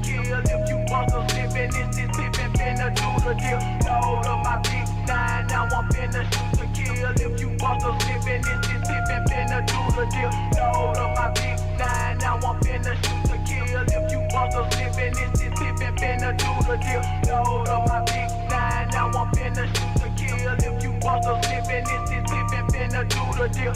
kill. If you buckle slipping, this pippin' finna do the deal. Load up my big 9, now I'm finna shoot the kill. If you buckle slipping, this pippin' finna do the deal. Load up my big 9, now I'm finna shoot the kill. If you buckle slipping, this pippin' finna do the deal. Load up my big 9, now I'm finna shoot the kill. If you buckle slipping, this pippin' finna do the deal.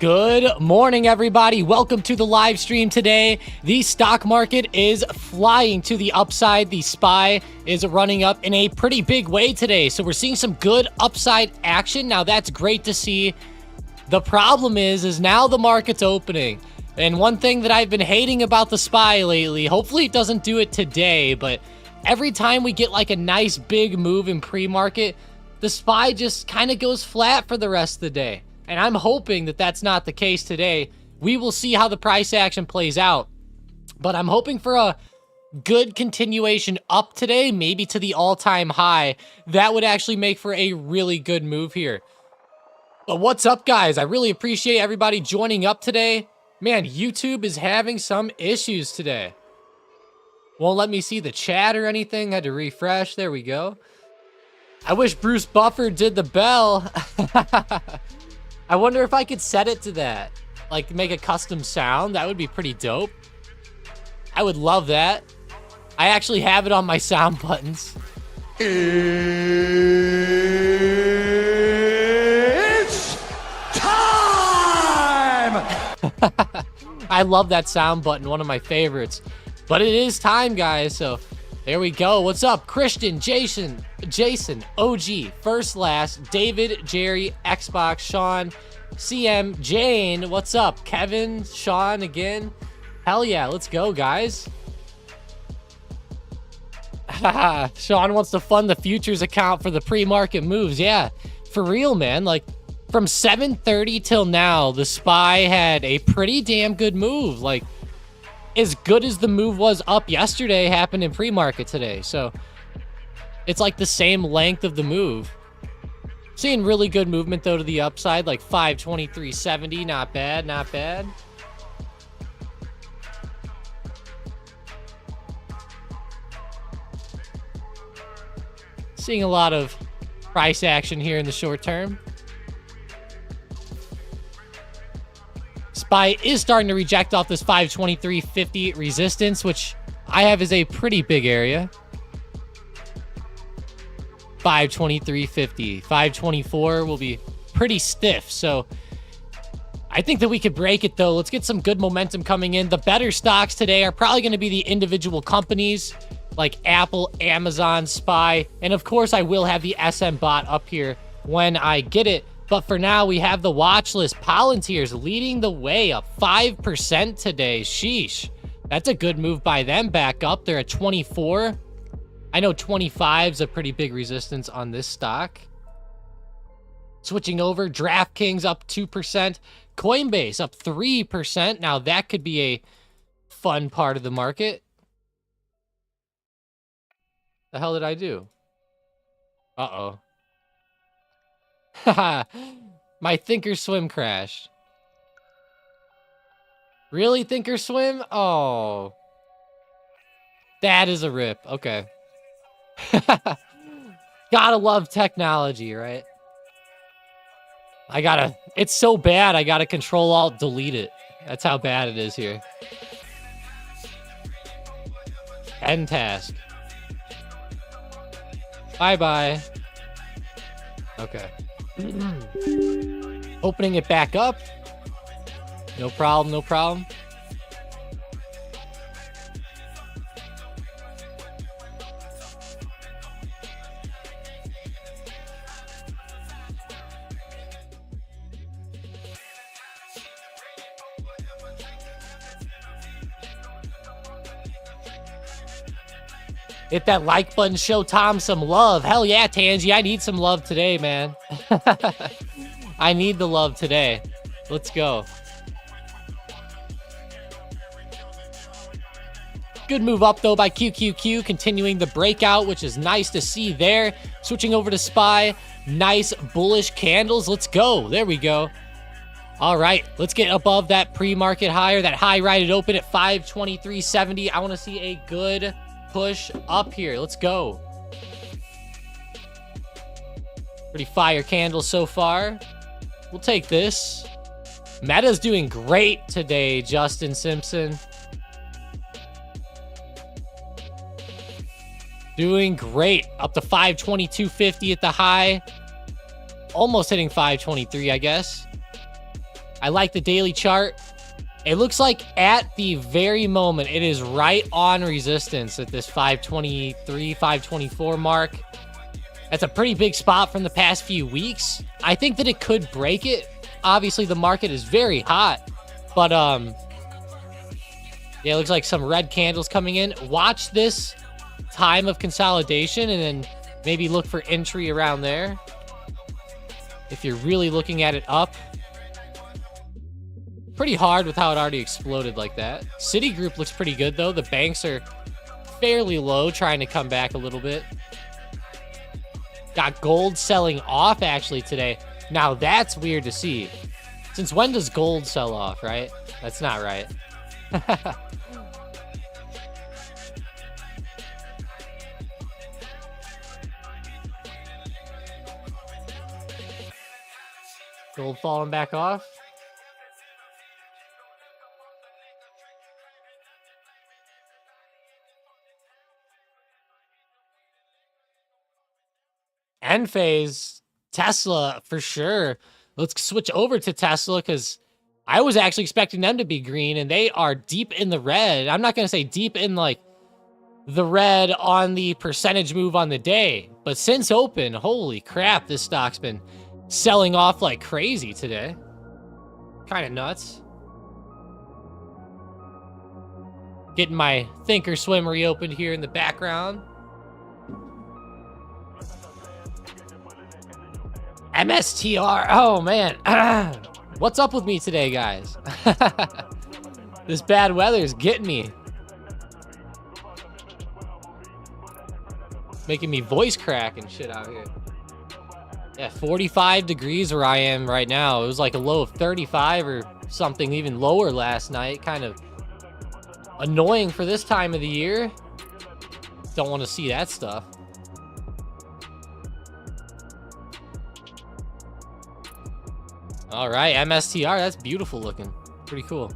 Good morning, everybody. Welcome to the live stream today. The stock market is flying to the upside. The SPY is running up in a pretty big way today. So we're seeing some good upside action. Now, that's great to see. The problem is now the market's opening. And one thing that I've been hating about the SPY lately, hopefully it doesn't do it today, but every time we get like a nice big move in pre-market, the SPY just kind of goes flat for the rest of the day. And I'm hoping that that's not the case today. We will see how the price action plays out. But I'm hoping for a good continuation up today, maybe to the all-time high. That would actually make for a really good move here. But what's up, guys? I really appreciate everybody joining up today. Man, YouTube is having some issues today. Won't let me see the chat or anything. Had to refresh. There we go. I wish Bruce Buffer did the bell. I wonder if I could set it to that. Like, make a custom sound. That would be pretty dope. I would love that. I actually have it on my sound buttons. It's time! I love that sound button. One of my favorites. But it is time, guys. So, there we go. What's up? Christian, Jason, OG, First Last, David, Jerry, Xbox, Sean, CM, Jane. What's up? Kevin, Sean again. Hell yeah, let's go, guys. Sean wants to fund the futures account for the pre-market moves. Yeah, for real, man. Like, from 7:30 till now, the SPY had a pretty damn good move. Like, as good as the move was up yesterday happened in pre-market today. So it's like the same length of the move. Seeing really good movement though to the upside, like 523.70. Not bad, not bad. Seeing a lot of price action here in the short term. SPY is starting to reject off this 523.50 resistance, which I have as a pretty big area. 523.50. 524 will be pretty stiff. So I think that we could break it, though. Let's get some good momentum coming in. The better stocks today are probably going to be the individual companies like Apple, Amazon, SPY. And of course, I will have the SM bot up here when I get it. But for now, we have the watch list. Palantir's leading the way, up 5% today. Sheesh. That's a good move by them. Back up. They're at 24. I know 25 is a pretty big resistance on this stock. Switching over, DraftKings up 2%. Coinbase up 3%. Now, that could be a fun part of the market. The hell did I do? Uh-oh. My Thinkorswim crashed. Really, Thinkorswim? Oh. That is a rip. Okay. Gotta love technology, right? It's so bad, I gotta Control-Alt-Delete it. That's how bad it is here. End task. Bye-bye. Okay. Opening it back up. No problem, no problem. Hit that like button, show Tom some love. Hell yeah, Tangy, I need some love today, man. I need the love today. Let's go. Good move up, though, by QQQ, continuing the breakout, which is nice to see there. Switching over to SPY. Nice bullish candles. Let's go. There we go. All right, let's get above that pre-market high, or that high right at open at 523.70. I want to see a good push up here. Let's go. Pretty fire candles so far. We'll take this. Meta's doing great today, Justin Simpson. Doing great. Up to 522.50 at the high. Almost hitting 523, I guess. I like the daily chart. It looks like at the very moment, it is right on resistance at this 523, 524 mark. That's a pretty big spot from the past few weeks. I think that it could break it. Obviously, the market is very hot, but yeah, it looks like some red candles coming in. Watch this time of consolidation and then maybe look for entry around there. If you're really looking at it up. Pretty hard with how it already exploded like that. Citigroup looks pretty good, though. The banks are fairly low, trying to come back a little bit. Got gold selling off, actually, today. Now, that's weird to see. Since when does gold sell off, right? That's not right. Gold falling back off. End phase, Tesla for sure. Let's switch over to Tesla because I was actually expecting them to be green and they are deep in the red. I'm not going to say deep in like the red on the percentage move on the day, but since open, holy crap, this stock's been selling off like crazy today. Kind of nuts. Getting my Thinkorswim reopened here in the background. MSTR. Oh, man. What's up with me today, guys? This bad weather is getting me. Making me voice crack and shit out here. Yeah, 45 degrees where I am right now. It was like a low of 35 or something even lower last night. Kind of annoying for this time of the year. Don't want to see that stuff. All right, MSTR, that's beautiful looking. Pretty cool.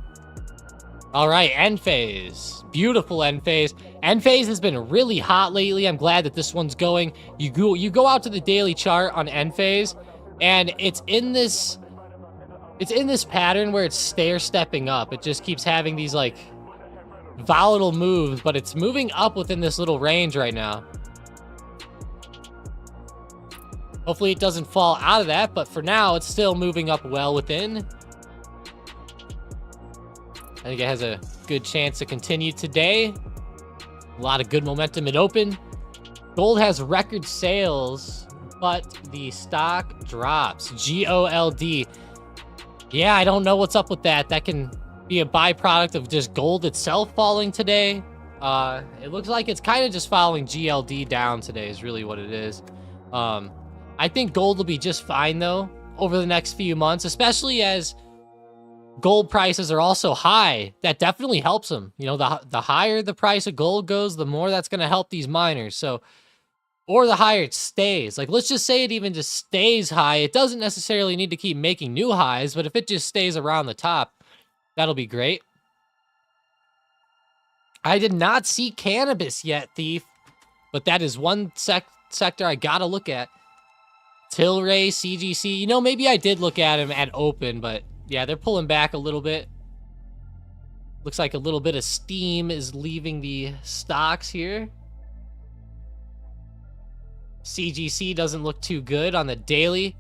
All right, end phase. Beautiful end phase. End phase has been really hot lately. I'm glad that this one's going. You go out to the daily chart on end phase, and it's in this pattern where it's stair-stepping up. It just keeps having these like volatile moves, but it's moving up within this little range right now. Hopefully it doesn't fall out of that, but for now, it's still moving up well within. I think it has a good chance to continue today. A lot of good momentum at open. Gold has record sales, but the stock drops. GOLD. Yeah, I don't know what's up with that. That can be a byproduct of just gold itself falling today. It looks like it's kind of just following GLD down today is really what it is. I think gold will be just fine, though, over the next few months, especially as gold prices are also high. That definitely helps them. You know, the higher the price of gold goes, the more that's going to help these miners. So, or the higher it stays. Like, let's just say it even just stays high. It doesn't necessarily need to keep making new highs, but if it just stays around the top, that'll be great. I did not see cannabis yet, Thief, but that is one sector I got to look at. Tilray, CGC, you know, maybe I did look at them at open, but yeah, they're pulling back a little bit. Looks like a little bit of steam is leaving the stocks here. CGC doesn't look too good on the daily.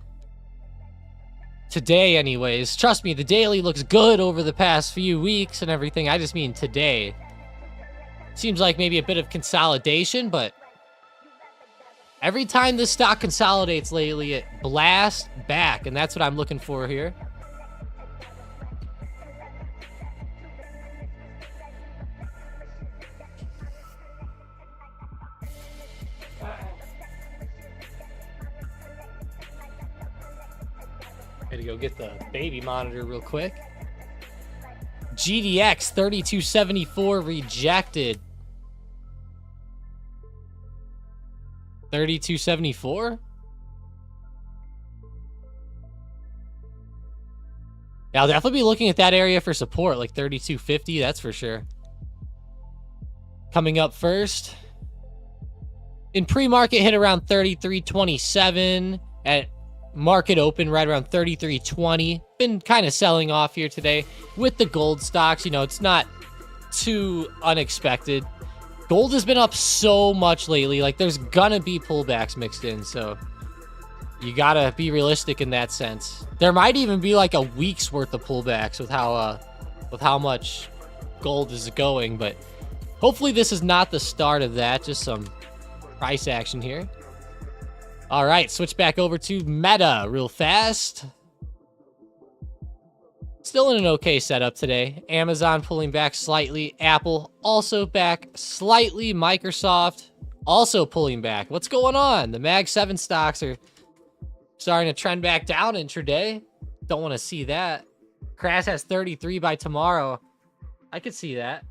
Today, anyways. Trust me, the daily looks good over the past few weeks and everything. I just mean today. Seems like maybe a bit of consolidation, but every time this stock consolidates lately, it blasts back, and that's what I'm looking for here. Gotta go get the baby monitor real quick. GDX 3274 rejected. 3274? Yeah, I'll definitely be looking at that area for support, like 3250, that's for sure. Coming up first. In pre-market, hit around 3327 at market open right around 33.20. Been kind of selling off here today with the gold stocks. You know, it's not too unexpected. Gold has been up so much lately. Like, there's gonna be pullbacks mixed in, so you gotta be realistic in that sense. There might even be like a week's worth of pullbacks with how much gold is going, but hopefully this is not the start of that. Just some price action here. All right, switch back over to Meta real fast. Still in an okay setup today. Amazon pulling back slightly. Apple also back slightly. Microsoft also pulling back. What's going on? The Mag 7 stocks are starting to trend back down intraday. Don't want to see that. Crash has 33 by tomorrow. I could see that.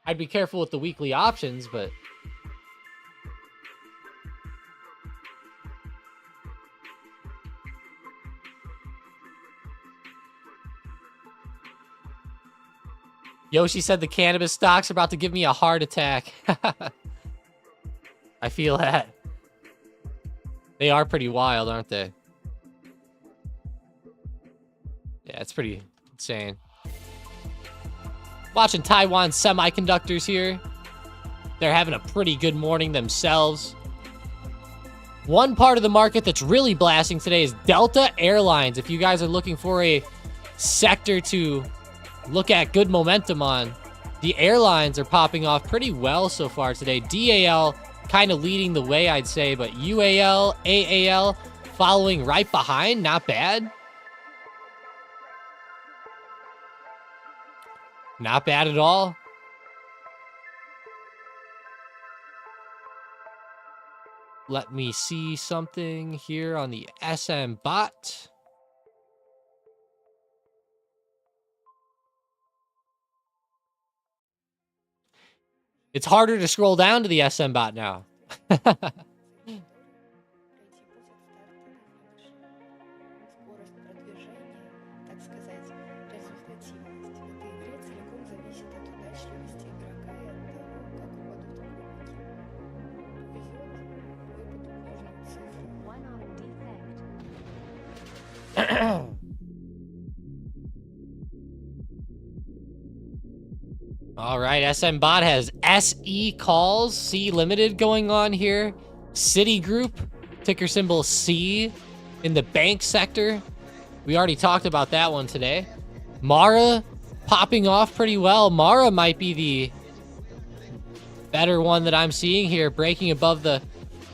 I'd be careful with the weekly options, but Yoshi said the cannabis stocks are about to give me a heart attack. I feel that. They are pretty wild, aren't they? Yeah, it's pretty insane. Watching Taiwan Semiconductors here. They're having a pretty good morning themselves. One part of the market that's really blasting today is Delta Airlines. If you guys are looking for a sector to look at good momentum on, the airlines are popping off pretty well so far today. DAL kind of leading the way, I'd say, but UAL, AAL following right behind. Not bad. Not bad at all. Let me see something here on the SM bot. It's harder to scroll down to the SM bot now. All right, SM bot has SE calls, C limited going on here. Citigroup, ticker symbol C in the bank sector. We already talked about that one today. Mara popping off pretty well. Mara might be the better one that I'm seeing here, breaking above the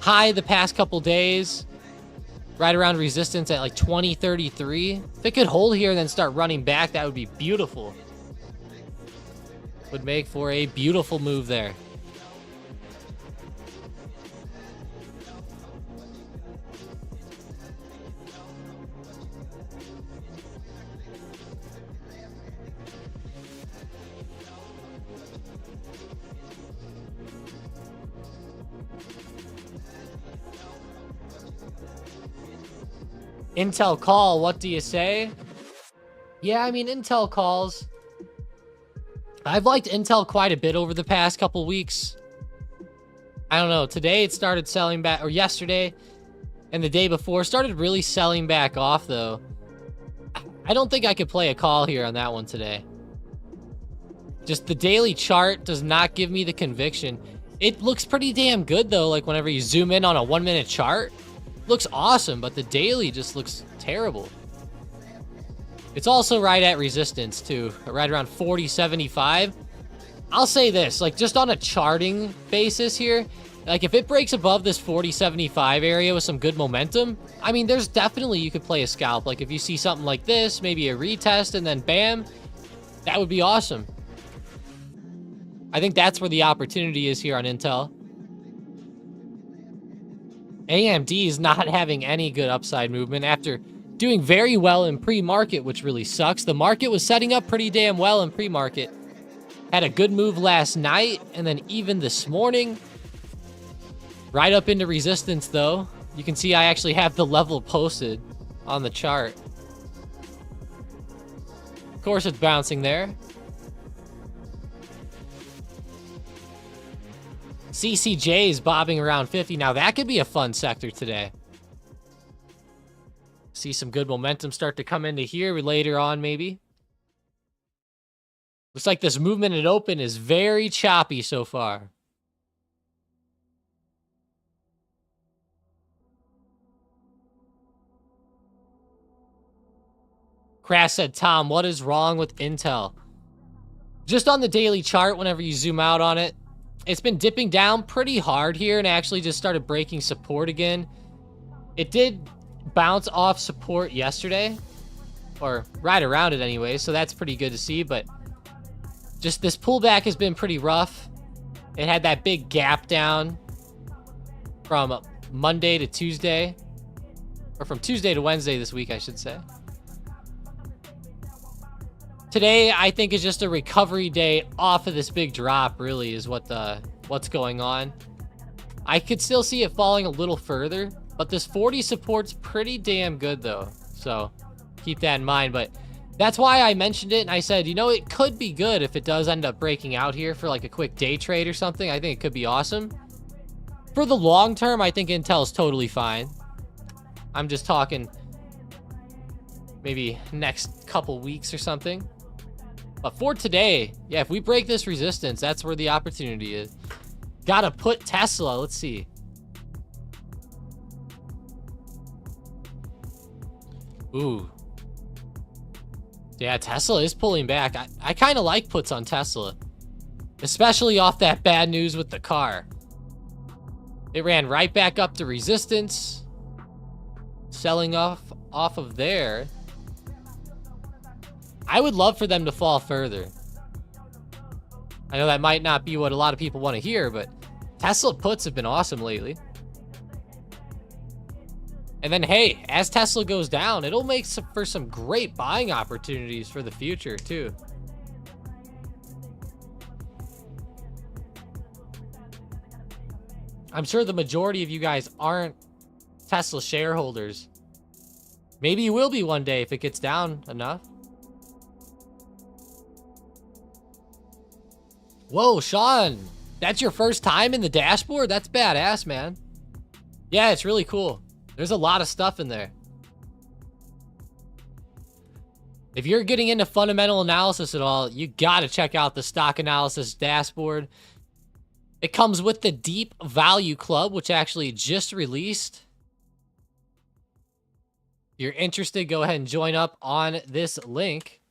high the past couple days. Right around resistance at like 2033. If it could hold here and then start running back, that would be beautiful. Would make for a beautiful move there. Intel call, what do you say? Yeah, I mean, Intel calls. I've liked Intel quite a bit over the past couple weeks. I don't know. Today it started selling back, or yesterday and the day before started really selling back off, though. I don't think I could play a call here on that one today. Just the daily chart does not give me the conviction. It looks pretty damn good, though. Like, whenever you zoom in on a 1 minute chart, looks awesome, but the daily just looks terrible. It's also right at resistance too, right around 40.75. I'll say this, like, just on a charting basis here, like, if it breaks above this 40.75 area with some good momentum, I mean, there's definitely, you could play a scalp. Like, if you see something like this, maybe a retest and then bam, that would be awesome. I think that's where the opportunity is here on Intel. AMD is not having any good upside movement after doing very well in pre-market, which really sucks. The market was setting up pretty damn well in pre-market. Had a good move last night, and then even this morning, right up into resistance, though. You can see I actually have the level posted on the chart. Of course, it's bouncing there. CCJ is bobbing around 50. Now, that could be a fun sector today. See some good momentum start to come into here later on, maybe. Looks like this movement at open is very choppy so far. Crash said, Tom, what is wrong with Intel? Just on the daily chart, whenever you zoom out on it, it's been dipping down pretty hard here and actually just started breaking support again. It did bounce off support yesterday, or right around it anyway, so that's pretty good to see, but just this pullback has been pretty rough. It had that big gap down from Monday to Tuesday, or from Tuesday to Wednesday this week, I should say. Today, I think, is just a recovery day off of this big drop, really, is what's going on. I could still see it falling a little further, but this 40 support's pretty damn good, though. So, keep that in mind. But that's why I mentioned it, and I said, you know, it could be good if it does end up breaking out here for, like, a quick day trade or something. I think it could be awesome. For the long term, I think Intel's totally fine. I'm just talking maybe next couple weeks or something. But for today, yeah, if we break this resistance, that's where the opportunity is. Gotta put Tesla. Let's see. Ooh. Yeah, Tesla is pulling back. I kind of like puts on Tesla, especially off that bad news with the car. It ran right back up to resistance, selling off of there. I would love for them to fall further. I know that might not be what a lot of people want to hear, but Tesla puts have been awesome lately. And then, hey, as Tesla goes down, it'll make for some great buying opportunities for the future, too. I'm sure the majority of you guys aren't Tesla shareholders. Maybe you will be one day if it gets down enough. Whoa, Sean, that's your first time in the dashboard? That's badass, man. Yeah, it's really cool. There's a lot of stuff in there. If you're getting into fundamental analysis at all, you gotta check out the stock analysis dashboard. It comes with the Deep Value Club, which actually just released. If you're interested, go ahead and join up on this link.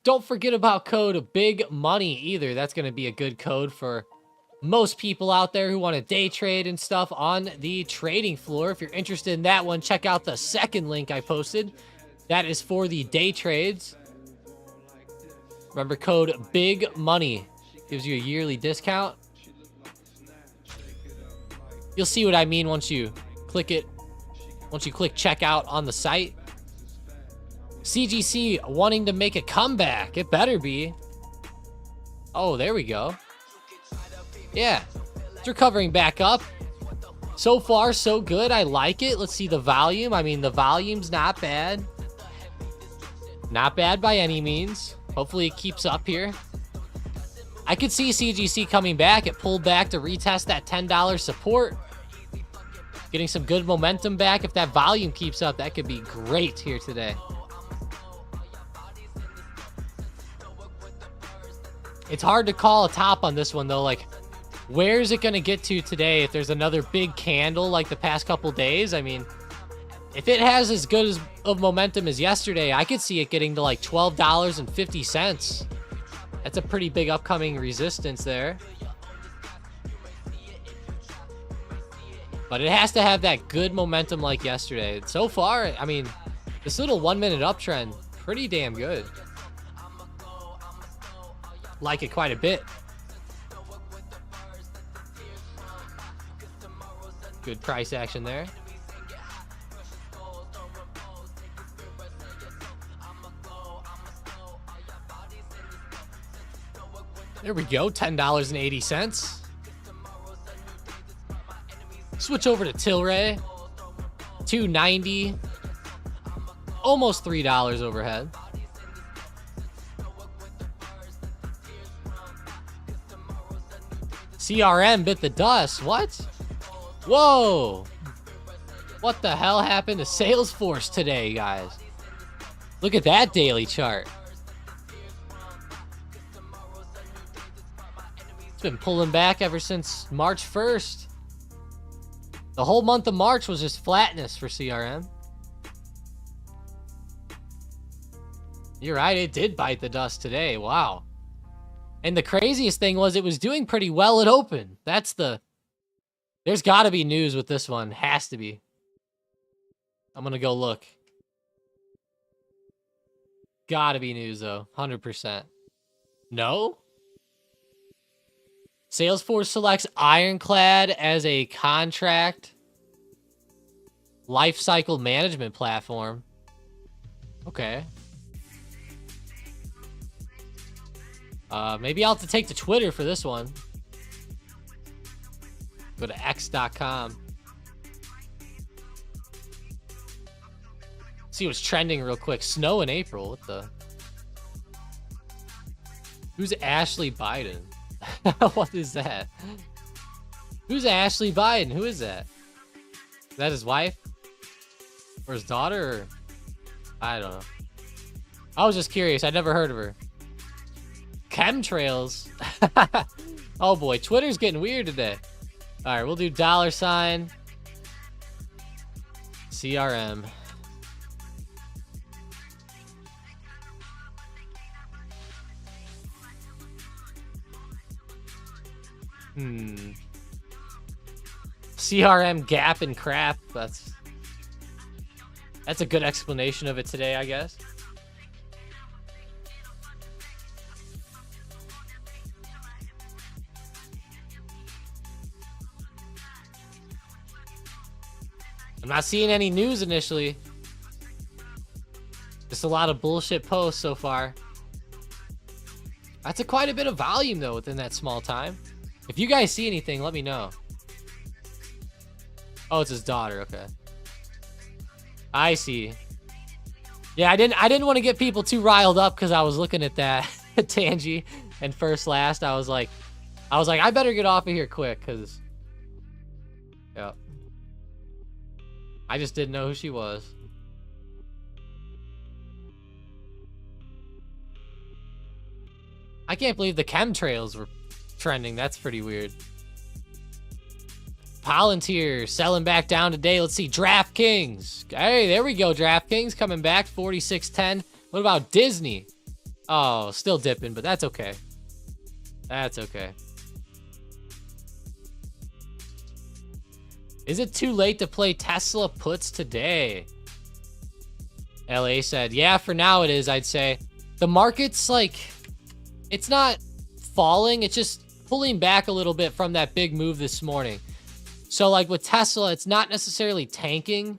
Don't forget about code Big Money either. That's going to be a good code for most people out there who want to day trade and stuff on the trading floor. If you're interested in that one, check out the second link I posted. That is for the day trades. Remember, code Big Money gives you a yearly discount. You'll see what I mean once you click it. Once you click checkout on the site. CGC wanting to make a comeback. It better be. Oh, there we go. Yeah, it's recovering back up. So far, so good. I like it. Let's see the volume. I mean, the volume's not bad. Not bad by any means. Hopefully it keeps up here. I could see CGC coming back. It pulled back to retest that $10 support. Getting some good momentum back. If that volume keeps up, that could be great here today. It's hard to call a top on this one, though. Like, where is it going to get to today if there's another big candle like the past couple days? I mean, if it has as good of momentum as yesterday, I could see it getting to like $12.50. That's a pretty big upcoming resistance there. But it has to have that good momentum like yesterday. So far, I mean, this little 1 minute uptrend, pretty damn good. Like it quite a bit. Good price action there. There we go, $10.80. Switch over to Tilray. $2.90. Almost $3 overhead. CRM bit the dust. What? Whoa! What the hell happened to Salesforce today, guys? Look at that daily chart. It's been pulling back ever since March 1st. The whole month of March was just flatness for CRM. You're right, it did bite the dust today. Wow. And the craziest thing was it was doing pretty well at open. There's got to be news with this one. Has to be. I'm going to go look. Got to be news, though. 100%. No? Salesforce selects Ironclad as a contract lifecycle management platform. Okay. Maybe I'll have to take to Twitter for this one. Go to x.com. See what's trending real quick. Snow in April. What the? Who's Ashley Biden? What is that? Who's Ashley Biden? Who is that? Is that his wife? Or his daughter? Or... I don't know. I was just curious. I'd never heard of her. Chemtrails. Oh boy, Twitter's getting weird today. All right, we'll do $CRM. CRM gap and crap. That's a good explanation of it today, I guess. I'm not seeing any news initially. Just a lot of bullshit posts so far. That's quite a bit of volume, though, within that small time. If you guys see anything, let me know. Oh, it's his daughter. Okay. I see. Yeah, I didn't want to get people too riled up because I was looking at that Tangi and first last. I was like, I better get off of here quick because, yeah. I just didn't know who she was. I can't believe the chemtrails were trending. That's pretty weird. Palantir selling back down today. Let's see. DraftKings. Hey, there we go. DraftKings coming back. 46.10. What about Disney? Oh, still dipping, but that's okay. That's okay. Is it too late to play Tesla puts today? LA said, yeah, for now it is, I'd say. The market's like, it's not falling. It's just pulling back a little bit from that big move this morning. So like with Tesla, it's not necessarily tanking.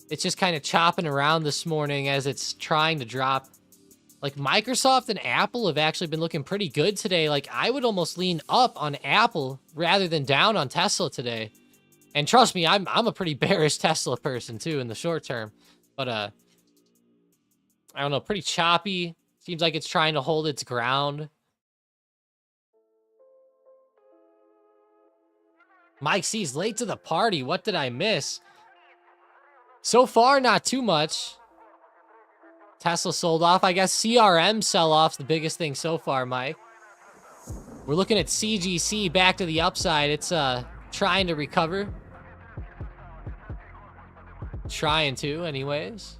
It's just kind of chopping around this morning as it's trying to drop. Like Microsoft and Apple have actually been looking pretty good today. Like I would almost lean up on Apple rather than down on Tesla today. And trust me, I'm a pretty bearish Tesla person too in the short term. But I don't know, pretty choppy. Seems like it's trying to hold its ground. Mike C's late to the party. What did I miss? So far, not too much. Tesla sold off. I guess CRM sell-off's the biggest thing so far, Mike. We're looking at CGC back to the upside. It's trying to recover. Trying to, anyways.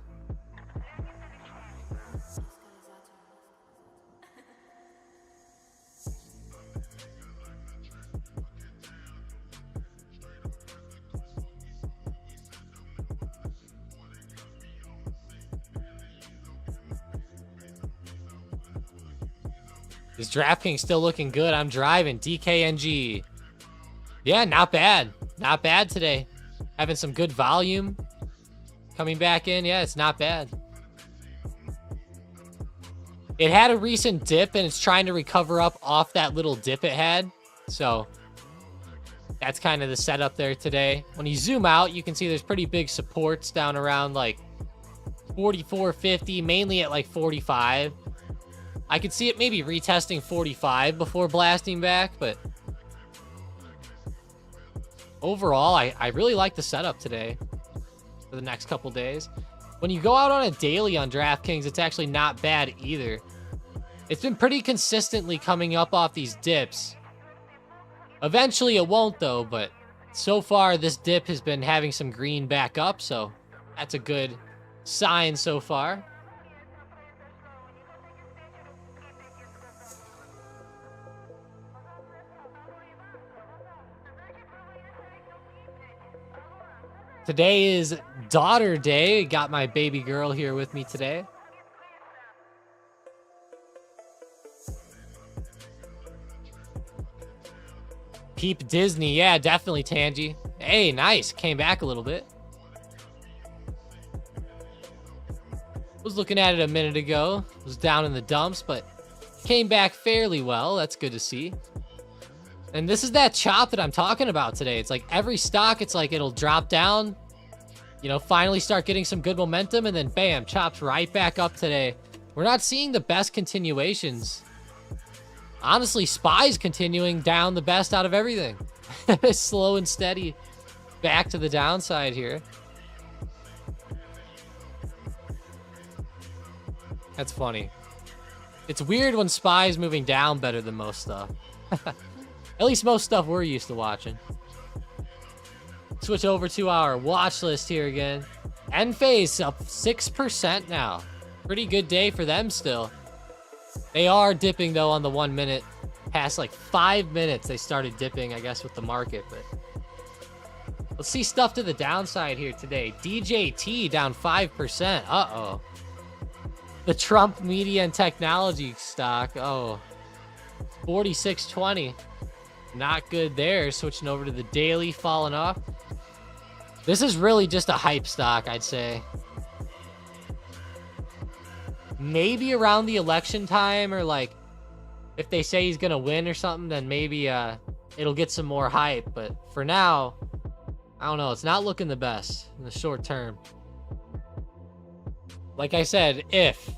Is DraftKings still looking good? I'm driving. DKNG. Yeah, not bad. Not bad today. Having some good volume. Coming back in. Yeah, it's not bad. It had a recent dip, and it's trying to recover up off that little dip it had. So, that's kind of the setup there today. When you zoom out, you can see there's pretty big supports down around like 44.50, mainly at like 45. I could see it maybe retesting 45 before blasting back, but overall, I really like the setup today for the next couple days. When you go out on a daily on DraftKings, it's actually not bad either. It's been pretty consistently coming up off these dips. Eventually it won't though, but so far this dip has been having some green back up, so that's a good sign so far. Today is daughter day. Got my baby girl here with me today. Peep Disney. Yeah, definitely, Tangy. Hey, nice. Came back a little bit. Was looking at it a minute ago. Was down in the dumps, but came back fairly well. That's good to see. And this is that chop that I'm talking about today. It's like every stock, it's like it'll drop down, you know, finally start getting some good momentum, and then bam, chops right back up today. We're not seeing the best continuations. Honestly, SPY's continuing down the best out of everything. Slow and steady back to the downside here. That's funny. It's weird when SPY's moving down better than most stuff. At least most stuff we're used to watching. Switch over to our watch list here again. Enphase up 6% now. Pretty good day for them still. They are dipping though on the 1 minute. Past like 5 minutes they started dipping, I guess, with the market. But let's see stuff to the downside here today. DJT down 5%. Uh-oh. The Trump media and technology stock. Oh. 46.20. Not good there. Switching over to the daily, falling off. This is really just a hype stock, I'd say. Maybe around the election time, or like if they say he's gonna win or something, then maybe it'll get some more hype. But for now, I don't know. It's not looking the best in the short term. Like I said, if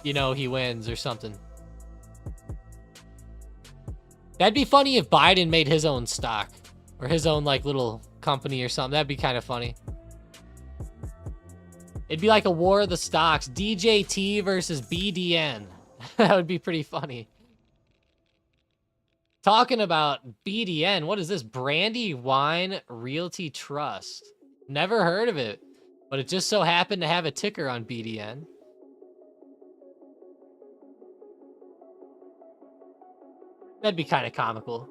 you know, he wins or something. That'd be funny if Biden made his own stock or his own like little company or something. That'd be kind of funny. It'd be like a war of the stocks. DJT versus BDN. That would be pretty funny. Talking about BDN, what is this? Brandywine Realty Trust. Never heard of it, but it just so happened to have a ticker on BDN. That'd be kind of comical.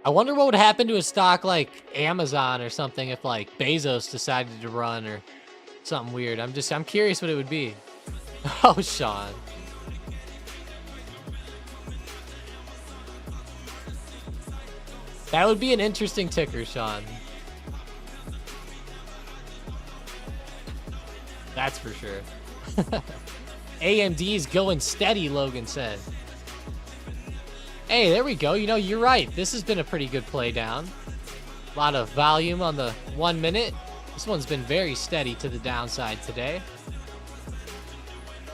I wonder what would happen to a stock like Amazon or something if like Bezos decided to run or something weird. I'm curious what it would be. Oh, Sean. That would be an interesting ticker, Sean. That's for sure. AMD's going steady, Logan said. Hey, there we go. You know, you're right. This has been a pretty good play down. A lot of volume on the 1 minute. This one's been very steady to the downside today.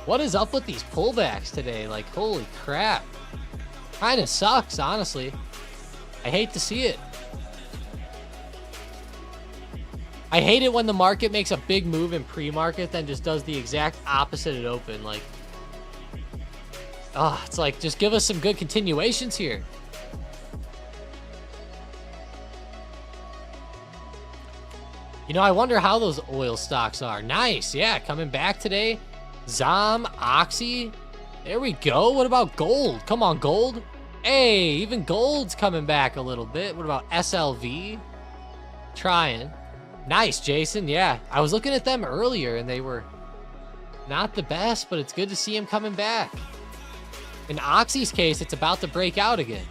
What is up with these pullbacks today? Like, holy crap. Kind of sucks, honestly. I hate to see it. I hate it when the market makes a big move in pre-market, then just does the exact opposite at open. Like, oh, it's like, just give us some good continuations here. You know, I wonder how those oil stocks are. Nice, yeah, coming back today. ZOM, Oxy. There we go. What about gold? Come on, gold. Hey, even gold's coming back a little bit. What about SLV? Trying. Nice, Jason. Yeah, I was looking at them earlier, and they were not the best, but it's good to see them coming back. In Oxy's case, it's about to break out again.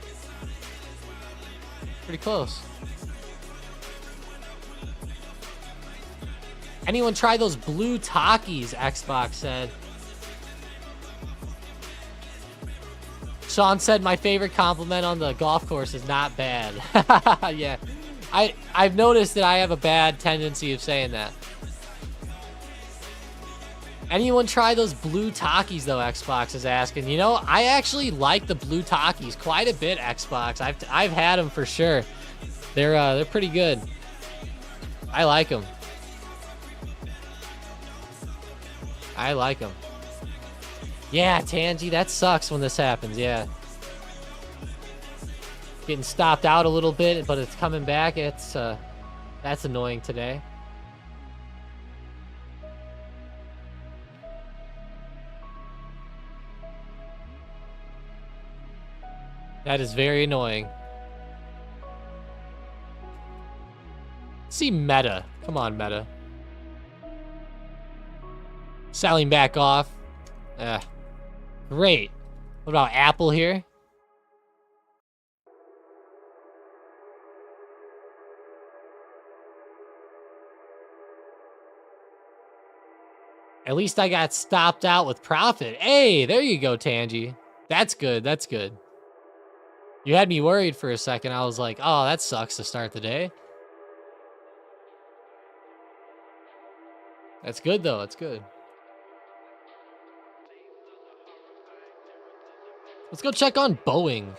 Pretty close. Anyone try those blue Takis? Xbox said. Sean said my favorite compliment on the golf course is not bad. Yeah, I've noticed that I have a bad tendency of saying that. Anyone try those blue Takis though? Xbox is asking. You know, I actually like the blue Takis quite a bit. Xbox, I've had them for sure. They're pretty good. I like them. I like them. Yeah, Tangy, that sucks when this happens. Yeah, getting stopped out a little bit, but it's coming back. It's that's annoying today. That is very annoying. See Meta. Come on, Meta. Selling back off. Great. What about Apple here? At least I got stopped out with profit. Hey, there you go, Tangy. That's good. That's good. You had me worried for a second. I was like, oh, that sucks to start the day. That's good, though. That's good. Let's go check on Boeing.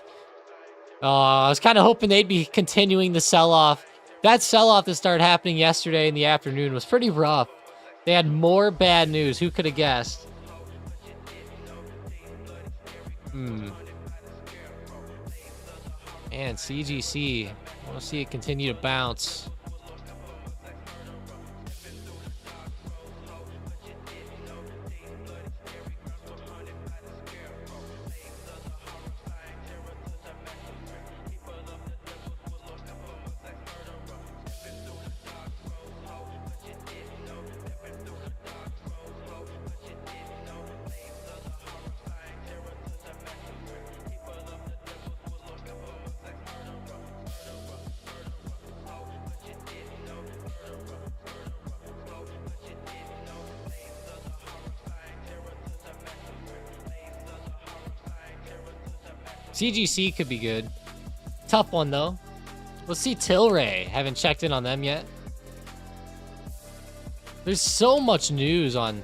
I was kind of hoping they'd be continuing the sell-off. That sell-off that started happening yesterday in the afternoon was pretty rough. They had more bad news. Who could have guessed? And CGC, I want to see it continue to bounce. CGC could be good. Tough one, though. Let's see Tilray. Haven't checked in on them yet. There's so much news on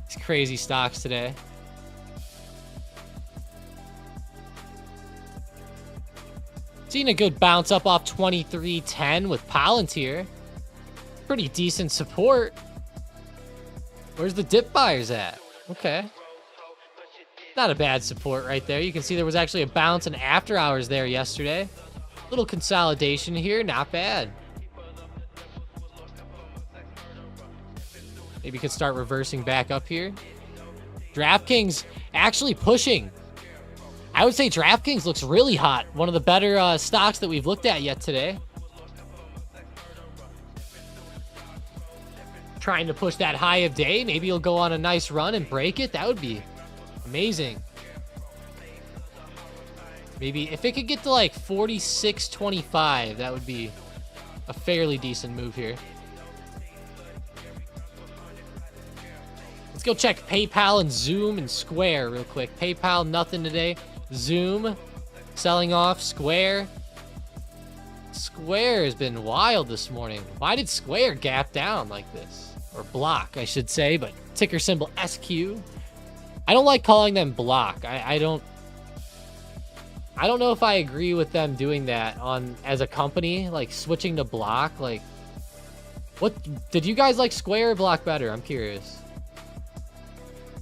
these crazy stocks today. Seen a good bounce up off 23.10 with Palantir. Pretty decent support. Where's the dip buyers at? Okay. Not a bad support right there. You can see there was actually a bounce in after hours there yesterday. Little consolidation here. Not bad. Maybe could start reversing back up here. DraftKings actually pushing. I would say DraftKings looks really hot. One of the better stocks that we've looked at yet today. Trying to push that high of day. Maybe he'll go on a nice run and break it. That would be amazing. Maybe if it could get to like 46.25, that would be a fairly decent move here. Let's go check PayPal and Zoom and Square real quick. PayPal, nothing today. Zoom, selling off. Square. Square has been wild this morning. Why did Square gap down like this? Or block, I should say, but ticker symbol SQ. I don't like calling them block. I don't know if I agree with them doing that on as a company, like switching to block. Like, what did you guys like, Square or block better? I'm curious.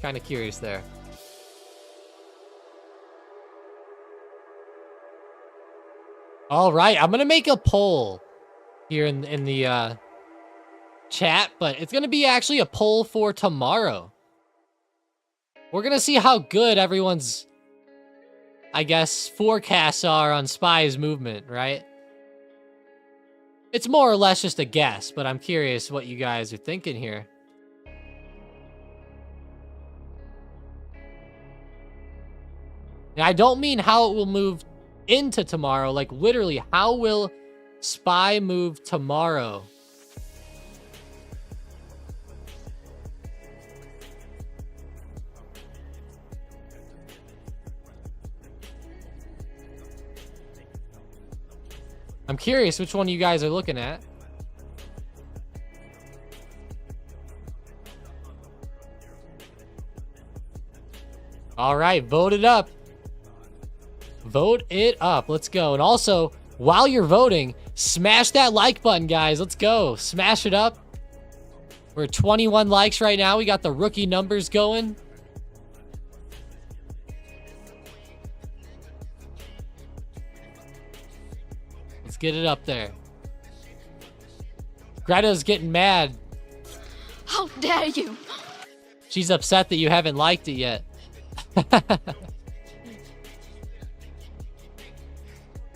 Kind of curious there. All right, I'm gonna make a poll here in the chat, but it's gonna be actually a poll for tomorrow. We're gonna see how good everyone's, I guess, forecasts are on SPY's movement, right? It's more or less just a guess, but I'm curious what you guys are thinking here. Now, I don't mean how it will move into tomorrow, like literally, how will SPY move tomorrow? I'm curious which one you guys are looking at. All right, vote it up. Vote it up. Let's go. And also, while you're voting, smash that like button, guys. Let's go. Smash it up. We're at 21 likes right now. We got the rookie numbers going. Let's get it up there. Greta's getting mad. How dare you? She's upset that you haven't liked it yet.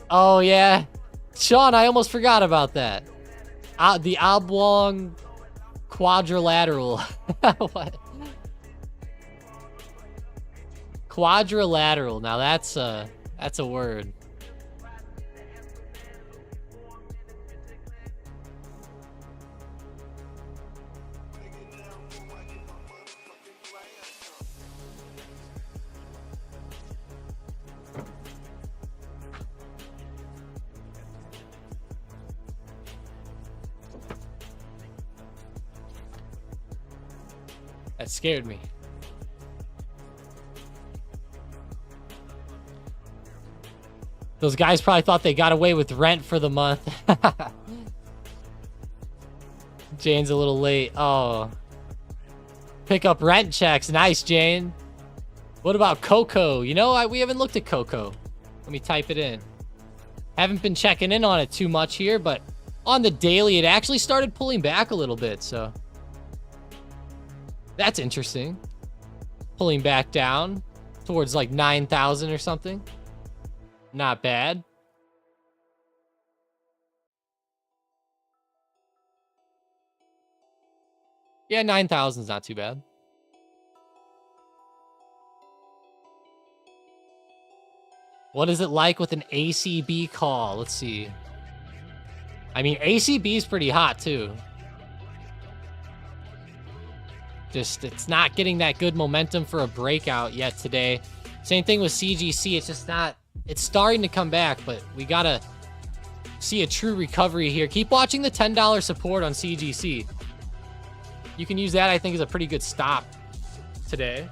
Oh, yeah. Sean, I almost forgot about that. The oblong quadrilateral. What? Quadrilateral. Now that's a word. That scared me. Those guys probably thought they got away with rent for the month. Jane's a little late. Oh. Pick up rent checks. Nice, Jane. What about Coco? You know, we haven't looked at Coco. Let me type it in. Haven't been checking in on it too much here, but on the daily, it actually started pulling back a little bit, so that's interesting. Pulling back down towards like 9,000 or something. Not bad. Yeah, 9,000 is not too bad. What is it like with an ACB call? Let's see. I mean, ACB is pretty hot too. Just, it's not getting that good momentum for a breakout yet today. Same thing with CGC. It's just not, it's starting to come back, but we gotta see a true recovery here. Keep watching the $10 support on CGC. You can use that, I think, as a pretty good stop today.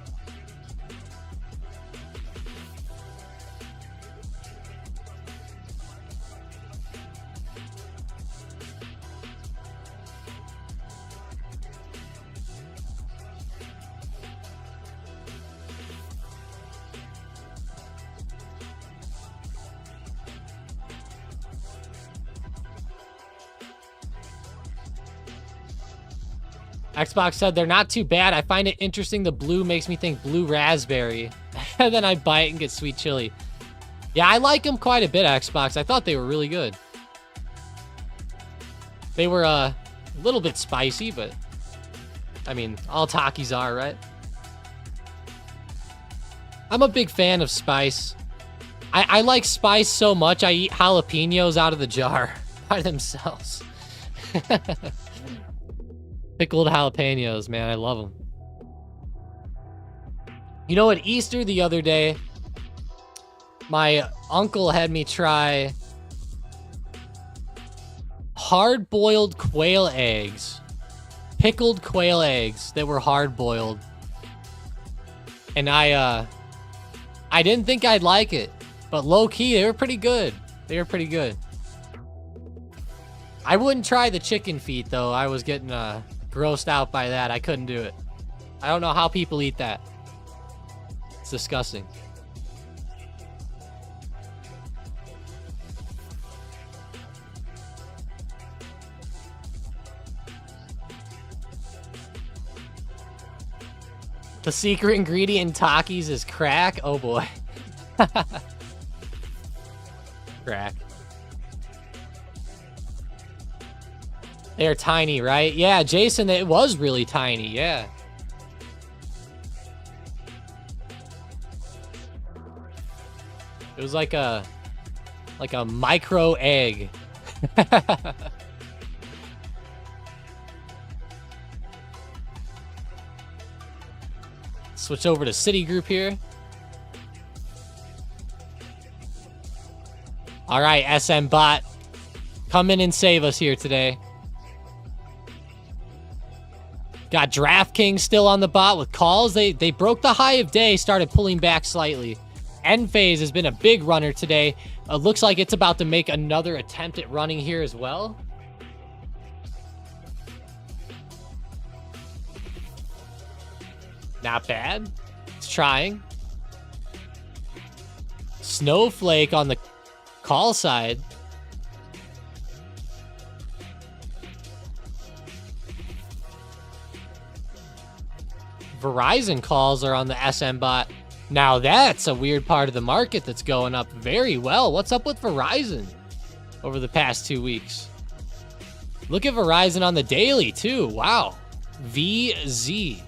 Xbox said they're not too bad. I find it interesting. The blue makes me think blue raspberry. And then I bite and get sweet chili. Yeah, I like them quite a bit, Xbox. I thought they were really good. They were a little bit spicy, but I mean, all Takis are, right? I'm a big fan of spice. I like spice so much, I eat jalapenos out of the jar by themselves. Pickled jalapenos, man. I love them. You know, at Easter the other day, my uncle had me try hard-boiled quail eggs. Pickled quail eggs that were hard-boiled. And I didn't think I'd like it. But low-key, they were pretty good. They were pretty good. I wouldn't try the chicken feet, though. I was getting grossed out by that. I couldn't do it. I don't know how people eat that. It's disgusting. The secret ingredient in Takis is crack? Oh boy. Crack. They're tiny, right? Yeah, Jason, it was really tiny, yeah. It was like a micro egg. Switch over to Citigroup here. All right, SM Bot. Come in and save us here today. Got DraftKings still on the bot with calls. They broke the high of day, started pulling back slightly. Enphase has been a big runner today. Looks like it's about to make another attempt at running here as well. Not bad. It's trying. Snowflake on the call side. Verizon calls are on the SM bot. Now that's a weird part of the market that's going up very well. What's up with Verizon over the past 2 weeks? Look at Verizon on the daily too. Wow. VZ.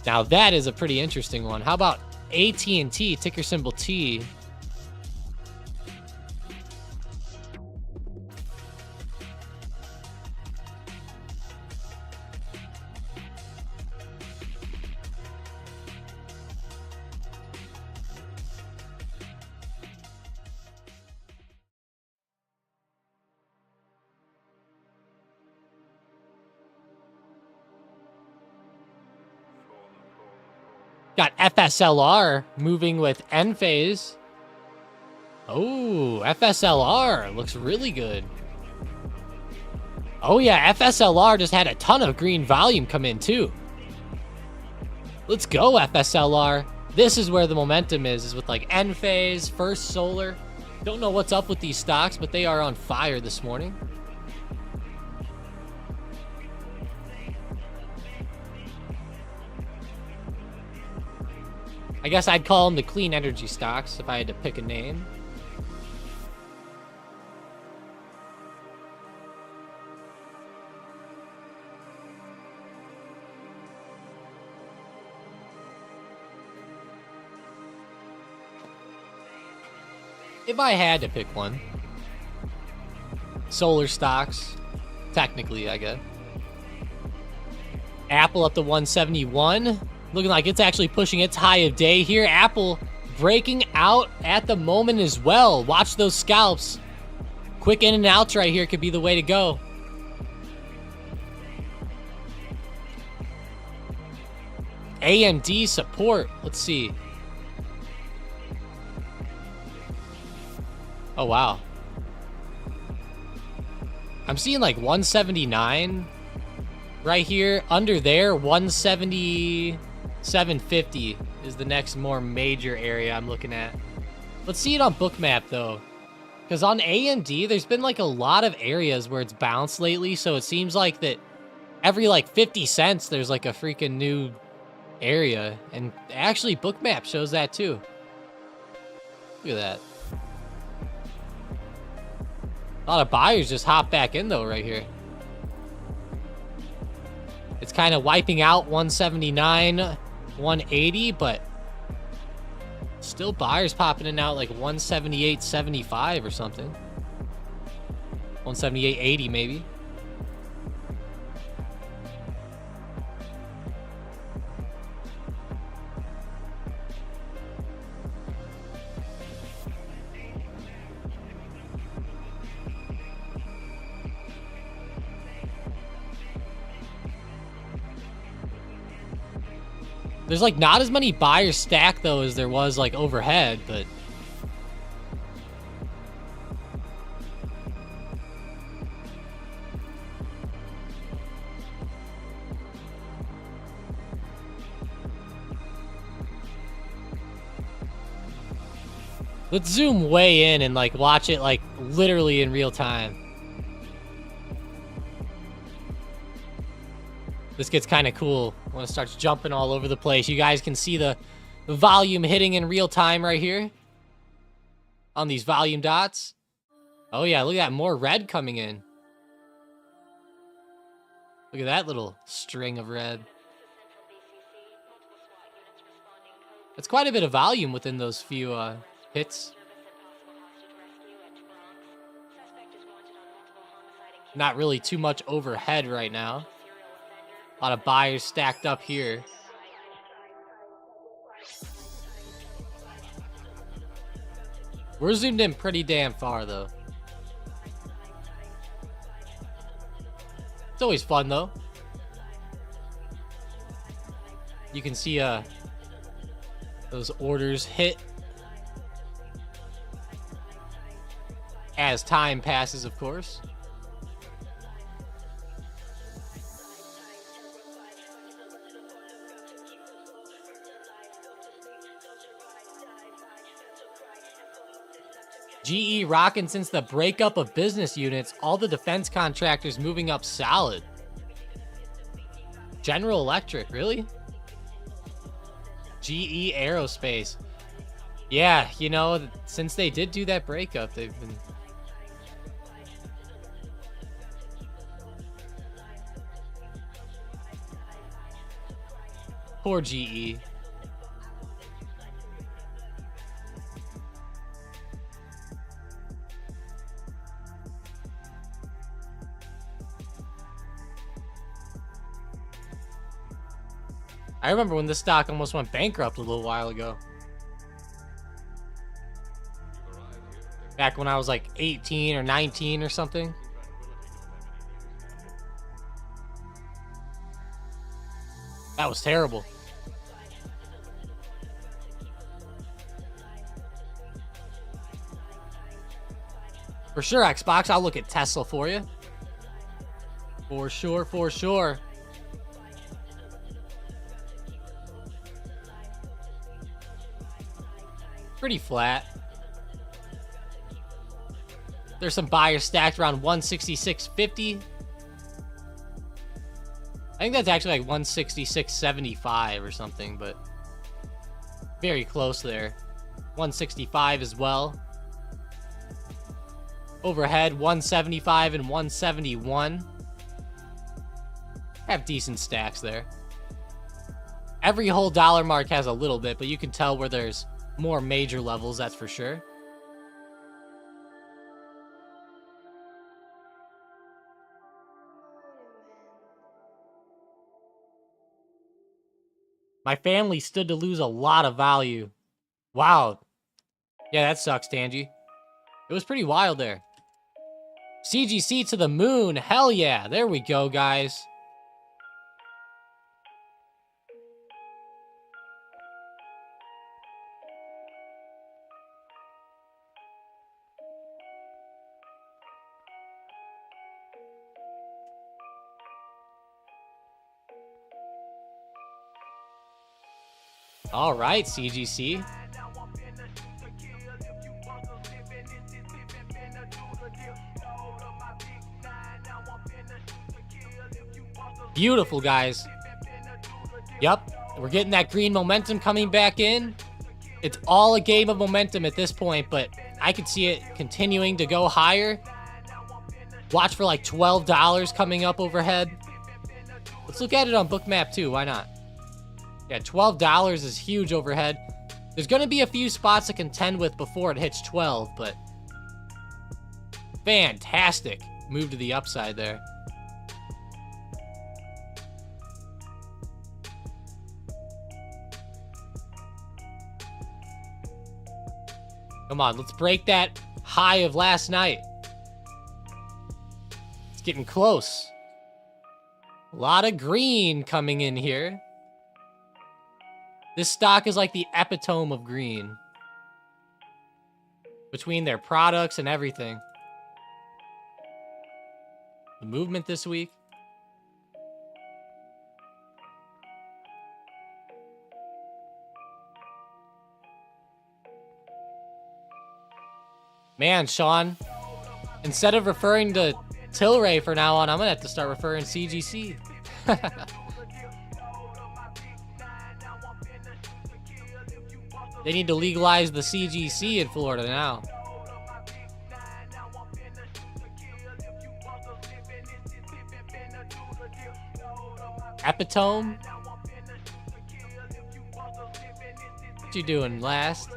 Now that is a pretty interesting one. How about AT&T, ticker symbol T? Got FSLR moving with Enphase. Oh, FSLR looks really good. Oh yeah, FSLR just had a ton of green volume come in too. Let's go, FSLR. This is where the momentum is with like Enphase, First Solar. Don't know what's up with these stocks, but they are on fire this morning. I guess I'd call them the clean energy stocks if I had to pick a name. If I had to pick one. Solar stocks. Technically, I guess. Apple up to 171. Looking like it's actually pushing its high of day here. Apple breaking out at the moment as well. Watch those scalps. Quick in and outs right here could be the way to go. AMD support. Let's see. Oh, wow. I'm seeing like 179 right here. Under there, 170... 750 is the next more major area I'm looking at. Let's see it on Bookmap though, because on AMD there's been like a lot of areas where it's bounced lately, so it seems like that every like 50 cents there's like a freaking new area, and actually Bookmap shows that too. Look at that. A lot of buyers just hop back in though right here. It's kind of wiping out 179, 180, but still buyers popping in out like 178.75 or something. 178.80 maybe. There's like not as many buyers stacked though as there was like overhead, but let's zoom way in and like watch it like literally in real time. This gets kind of cool when it starts jumping all over the place. You guys can see the volume hitting in real time right here on these volume dots. Oh yeah, look at that, more red coming in. Look at that little string of red. That's quite a bit of volume within those few hits. Not really too much overhead right now. A lot of buyers stacked up here. We're zoomed in pretty damn far, though. It's always fun, though. You can see those orders hit as time passes, of course. GE rocking since the breakup of business units. All the defense contractors moving up solid. General Electric, really? GE Aerospace. Yeah, you know, since they did do that breakup, they've been... Poor GE. I remember when this stock almost went bankrupt a little while ago. Back when I was like 18 or 19 or something. That was terrible. For sure, Xbox, I'll look at Tesla for you. For sure, for sure. Pretty flat. There's some buyers stacked around 166.50. I think that's actually like 166.75 or something, but very close there. 165 as well. Overhead 175 and 171. Have decent stacks there. Every whole dollar mark has a little bit, but you can tell where there's more major levels, that's for sure. My family stood to lose a lot of value. Wow. Yeah, that sucks, Tangy. It was pretty wild there. CGC to the moon. Hell yeah. There we go, guys. All right, CGC. Beautiful, guys. Yep, we're getting that green momentum coming back in. It's all a game of momentum at this point, but I could see it continuing to go higher. Watch for like $12 coming up overhead. Let's look at it on Bookmap too. Why not? Yeah, $12 is huge overhead. There's going to be a few spots to contend with before it hits 12, but fantastic move to the upside there. Come on, let's break that high of last night. It's getting close. A lot of green coming in here. This stock is like the epitome of green. Between their products and everything. The movement this week. Man, Sean, instead of referring to Tilray for now on, I'm going to have to start referring to CGC. They need to legalize the CGC in Florida now. Epitome? What you doing, last?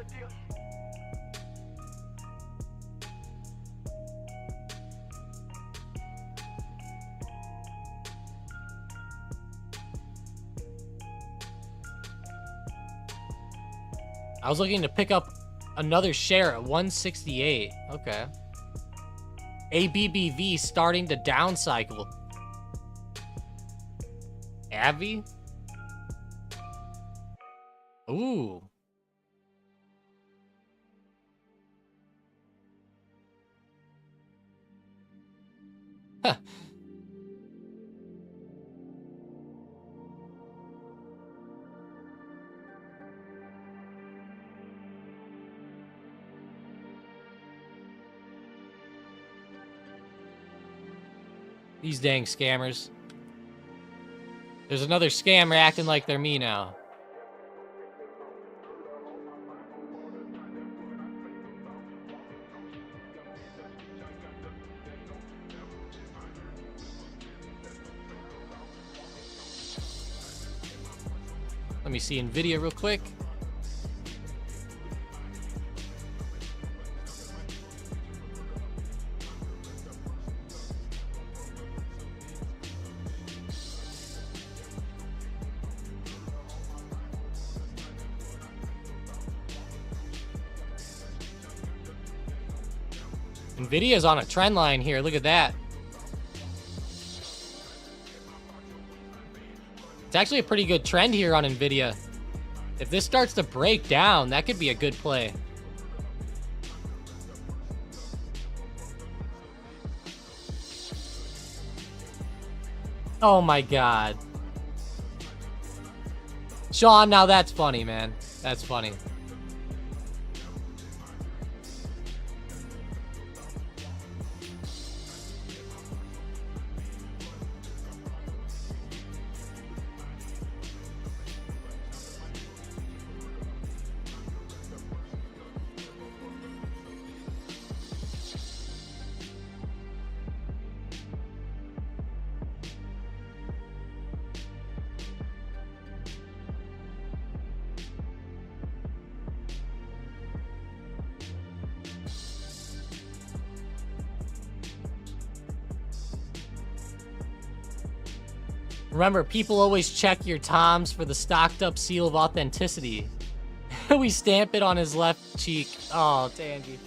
I was looking to pick up another share at 168. Okay. ABBV starting to down cycle. Abby? Ooh. Huh. These dang scammers. There's another scammer acting like they're me now. Let me see NVIDIA real quick. NVIDIA's on a trend line here. Look at that. It's actually a pretty good trend here on NVIDIA. If this starts to break down, that could be a good play. Oh my God. Sean, now that's funny, man. That's funny. Remember, people always check your toms for the stocked up seal of authenticity. We stamp it on his left cheek. Oh, Tangy.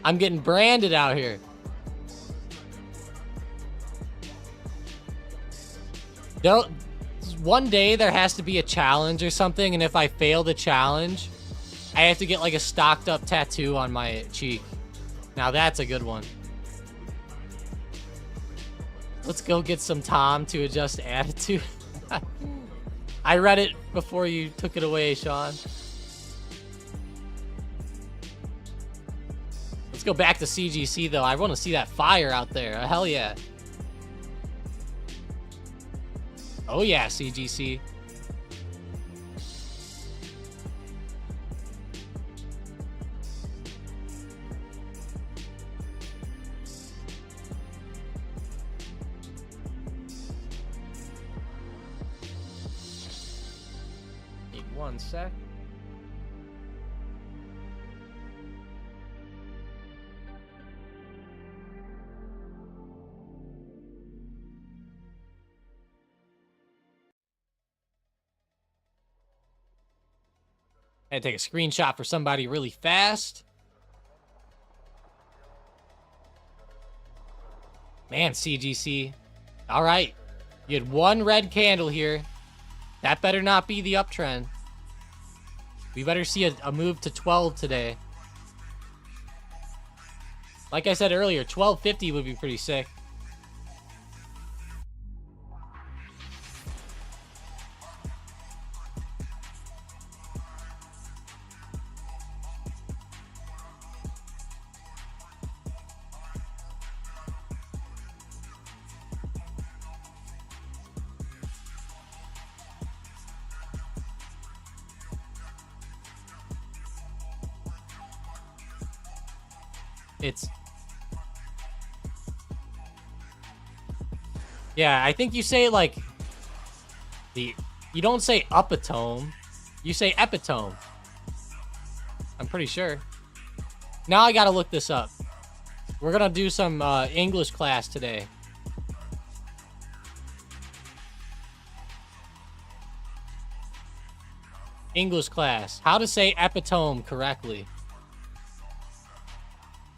I'm getting branded out here. One day there has to be a challenge or something, and if I fail the challenge, I have to get like a stocked up tattoo on my cheek. Now that's a good one. Let's go get some Tom to adjust attitude. I read it before you took it away, Sean. Let's go back to CGC, though. I want to see that fire out there. Hell yeah. Oh, yeah, CGC. One sec. I had to take a screenshot for somebody really fast. Man, CGC. All right. You had one red candle here. That better not be the uptrend. We better see a move to 12 today. Like I said earlier, 1250 would be pretty sick. Yeah, I think you say like you don't say upatome, you say epitome. I'm pretty sure. Now I gotta look this up. We're gonna do some English class today. English class. How to say epitome correctly.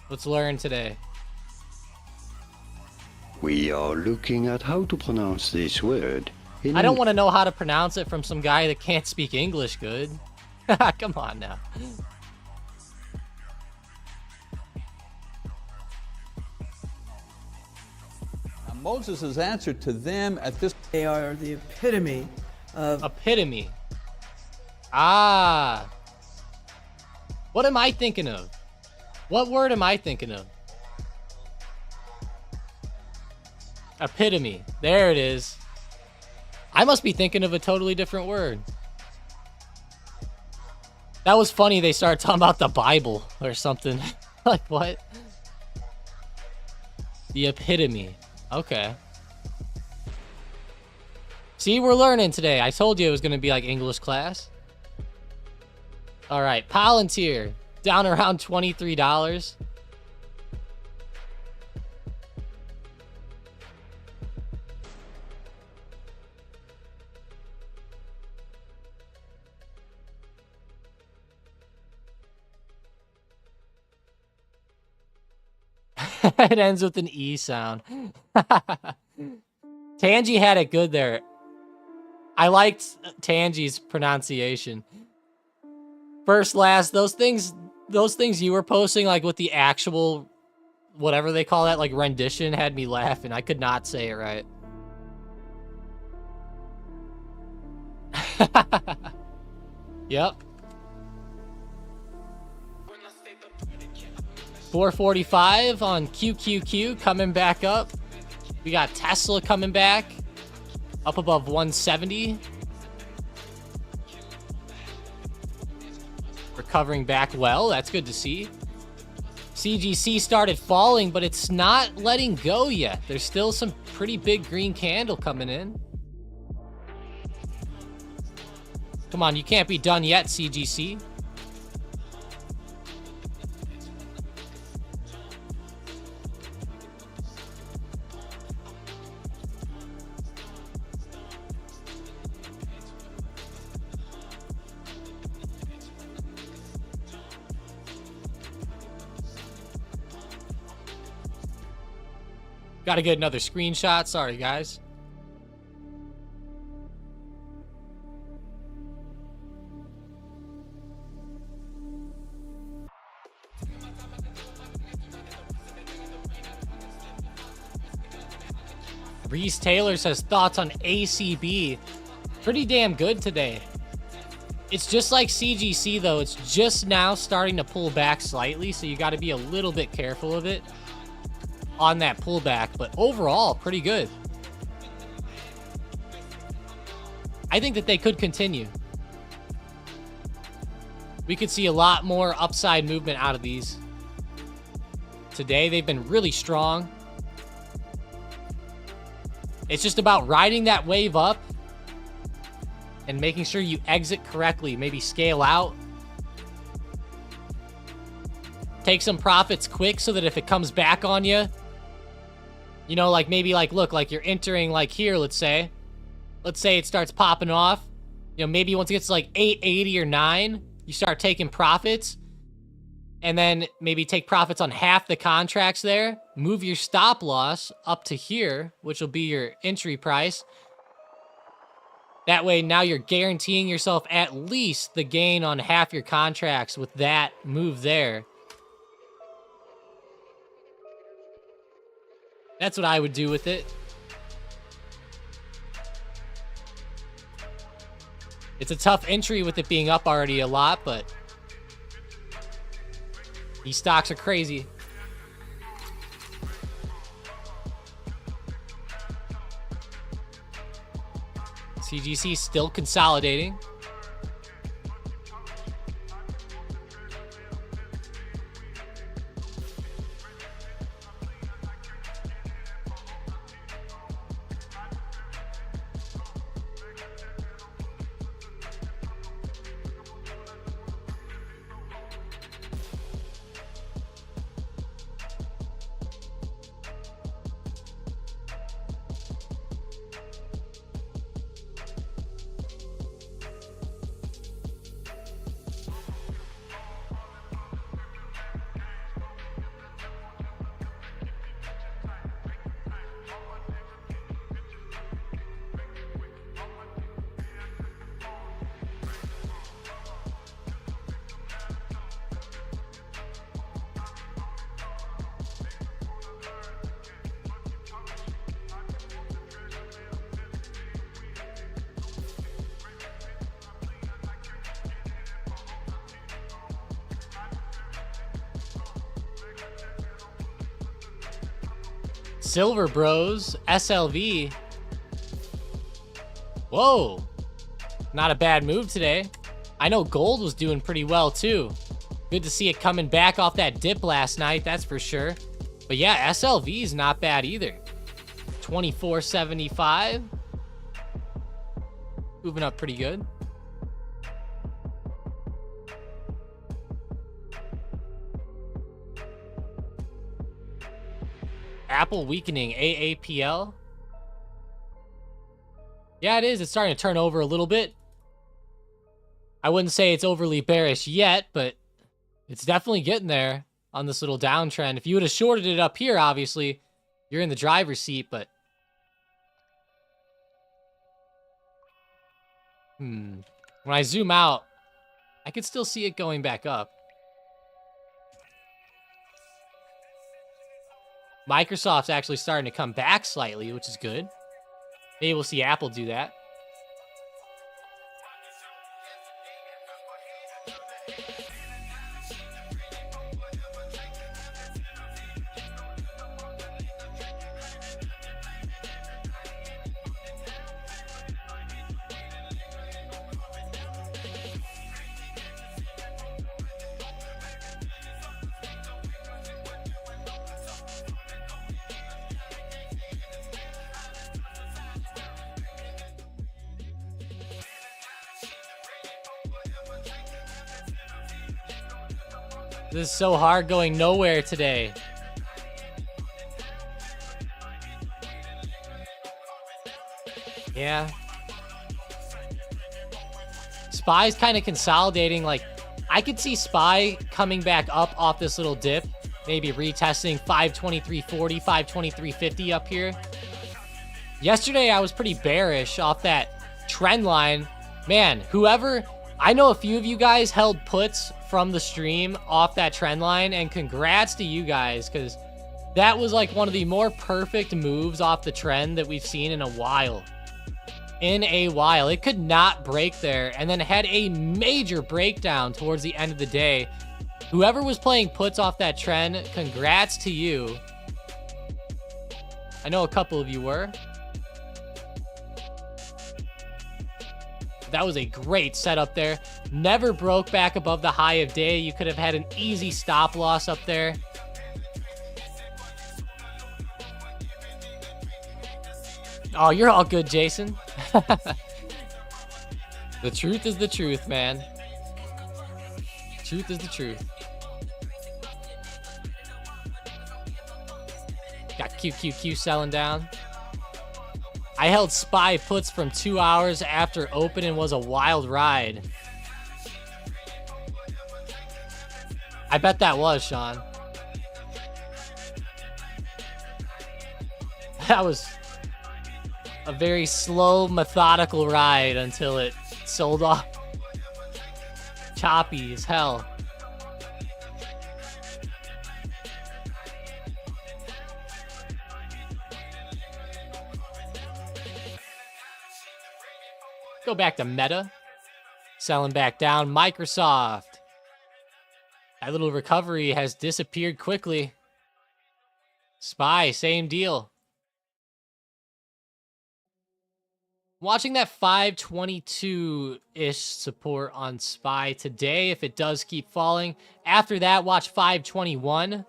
Let's learn today. We are looking at how to pronounce this word. I don't want to know how to pronounce it from some guy that can't speak English good. Come on now. Moses' answer to them at this... They are the epitome of... Epitome. Ah. What am I thinking of? What word am I thinking of? Epitome. There it is. I must be thinking of a totally different word. That was funny. They started talking about the Bible or something. Like, what? The epitome. Okay. See, we're learning today. I told you it was going to be like English class. All right. Palantir. Down around $23. It ends with an E sound. Tangy had it good there. I liked Tangy's pronunciation. First, last, those things you were posting, like with the actual, whatever they call that, like rendition, had me laughing. I could not say it right. Yep. 445 on QQQ coming back up. We got Tesla coming back up above 170. Recovering back well. That's good to see. CGC started falling, but it's not letting go yet. There's still some pretty big green candle coming in. Come on, you can't be done yet, CGC. Gotta get another screenshot. Sorry, guys. Reese Taylor says thoughts on ACB. Pretty damn good today. It's just like CGC, though. It's just now starting to pull back slightly, so you got to be a little bit careful of it on that pullback, but overall, pretty good. I think that they could continue. We could see a lot more upside movement out of these. Today, they've been really strong. It's just about riding that wave up and making sure you exit correctly. Maybe scale out. Take some profits quick so that if it comes back on you, you know, like maybe like, look, like you're entering like here, let's say it starts popping off. You know, maybe once it gets to like 880 or 9, you start taking profits. And then maybe take profits on half the contracts there. Move your stop loss up to here, which will be your entry price. That way, now you're guaranteeing yourself at least the gain on half your contracts with that move there. That's what I would do with it. It's a tough entry with it being up already a lot, but these stocks are crazy. CGC still consolidating. Silver Bros, SLV. Whoa. Not a bad move today. I know gold was doing pretty well too. Good to see it coming back off that dip last night, that's for sure. But yeah, SLV is not bad either. 24.75. Moving up pretty good. Apple weakening, AAPL. Yeah, it is. It's starting to turn over a little bit. I wouldn't say it's overly bearish yet, but it's definitely getting there on this little downtrend. If you would have shorted it up here, obviously, you're in the driver's seat, but... When I zoom out, I can still see it going back up. Microsoft's actually starting to come back slightly, which is good. Maybe we'll see Apple do that. This is so hard going nowhere today. Yeah. SPY's kind of consolidating. Like, I could see SPY coming back up off this little dip. Maybe retesting 523.40, 523.50 up here. Yesterday, I was pretty bearish off that trend line. Man, whoever... I know a few of you guys held puts from the stream off that trend line, and congrats to you guys, because that was like one of the more perfect moves off the trend that we've seen in a while. It could not break there, and then had a major breakdown towards the end of the day. Whoever was playing puts off that trend, congrats to you. I know a couple of you were. That was a great setup there. Never broke back above the high of day. You could have had an easy stop loss up there. Oh, you're all good, Jason. The truth is the truth, man. Truth is the truth. Got QQQ selling down. I held SPY puts from 2 hours after open and was a wild ride. I bet that was, Sean. That was a very slow, methodical ride until it sold off. Choppy as hell. Go back to Meta. Selling back down. Microsoft. That little recovery has disappeared quickly. SPY, same deal. Watching that 522-ish support on SPY today if it does keep falling. After that, watch 521.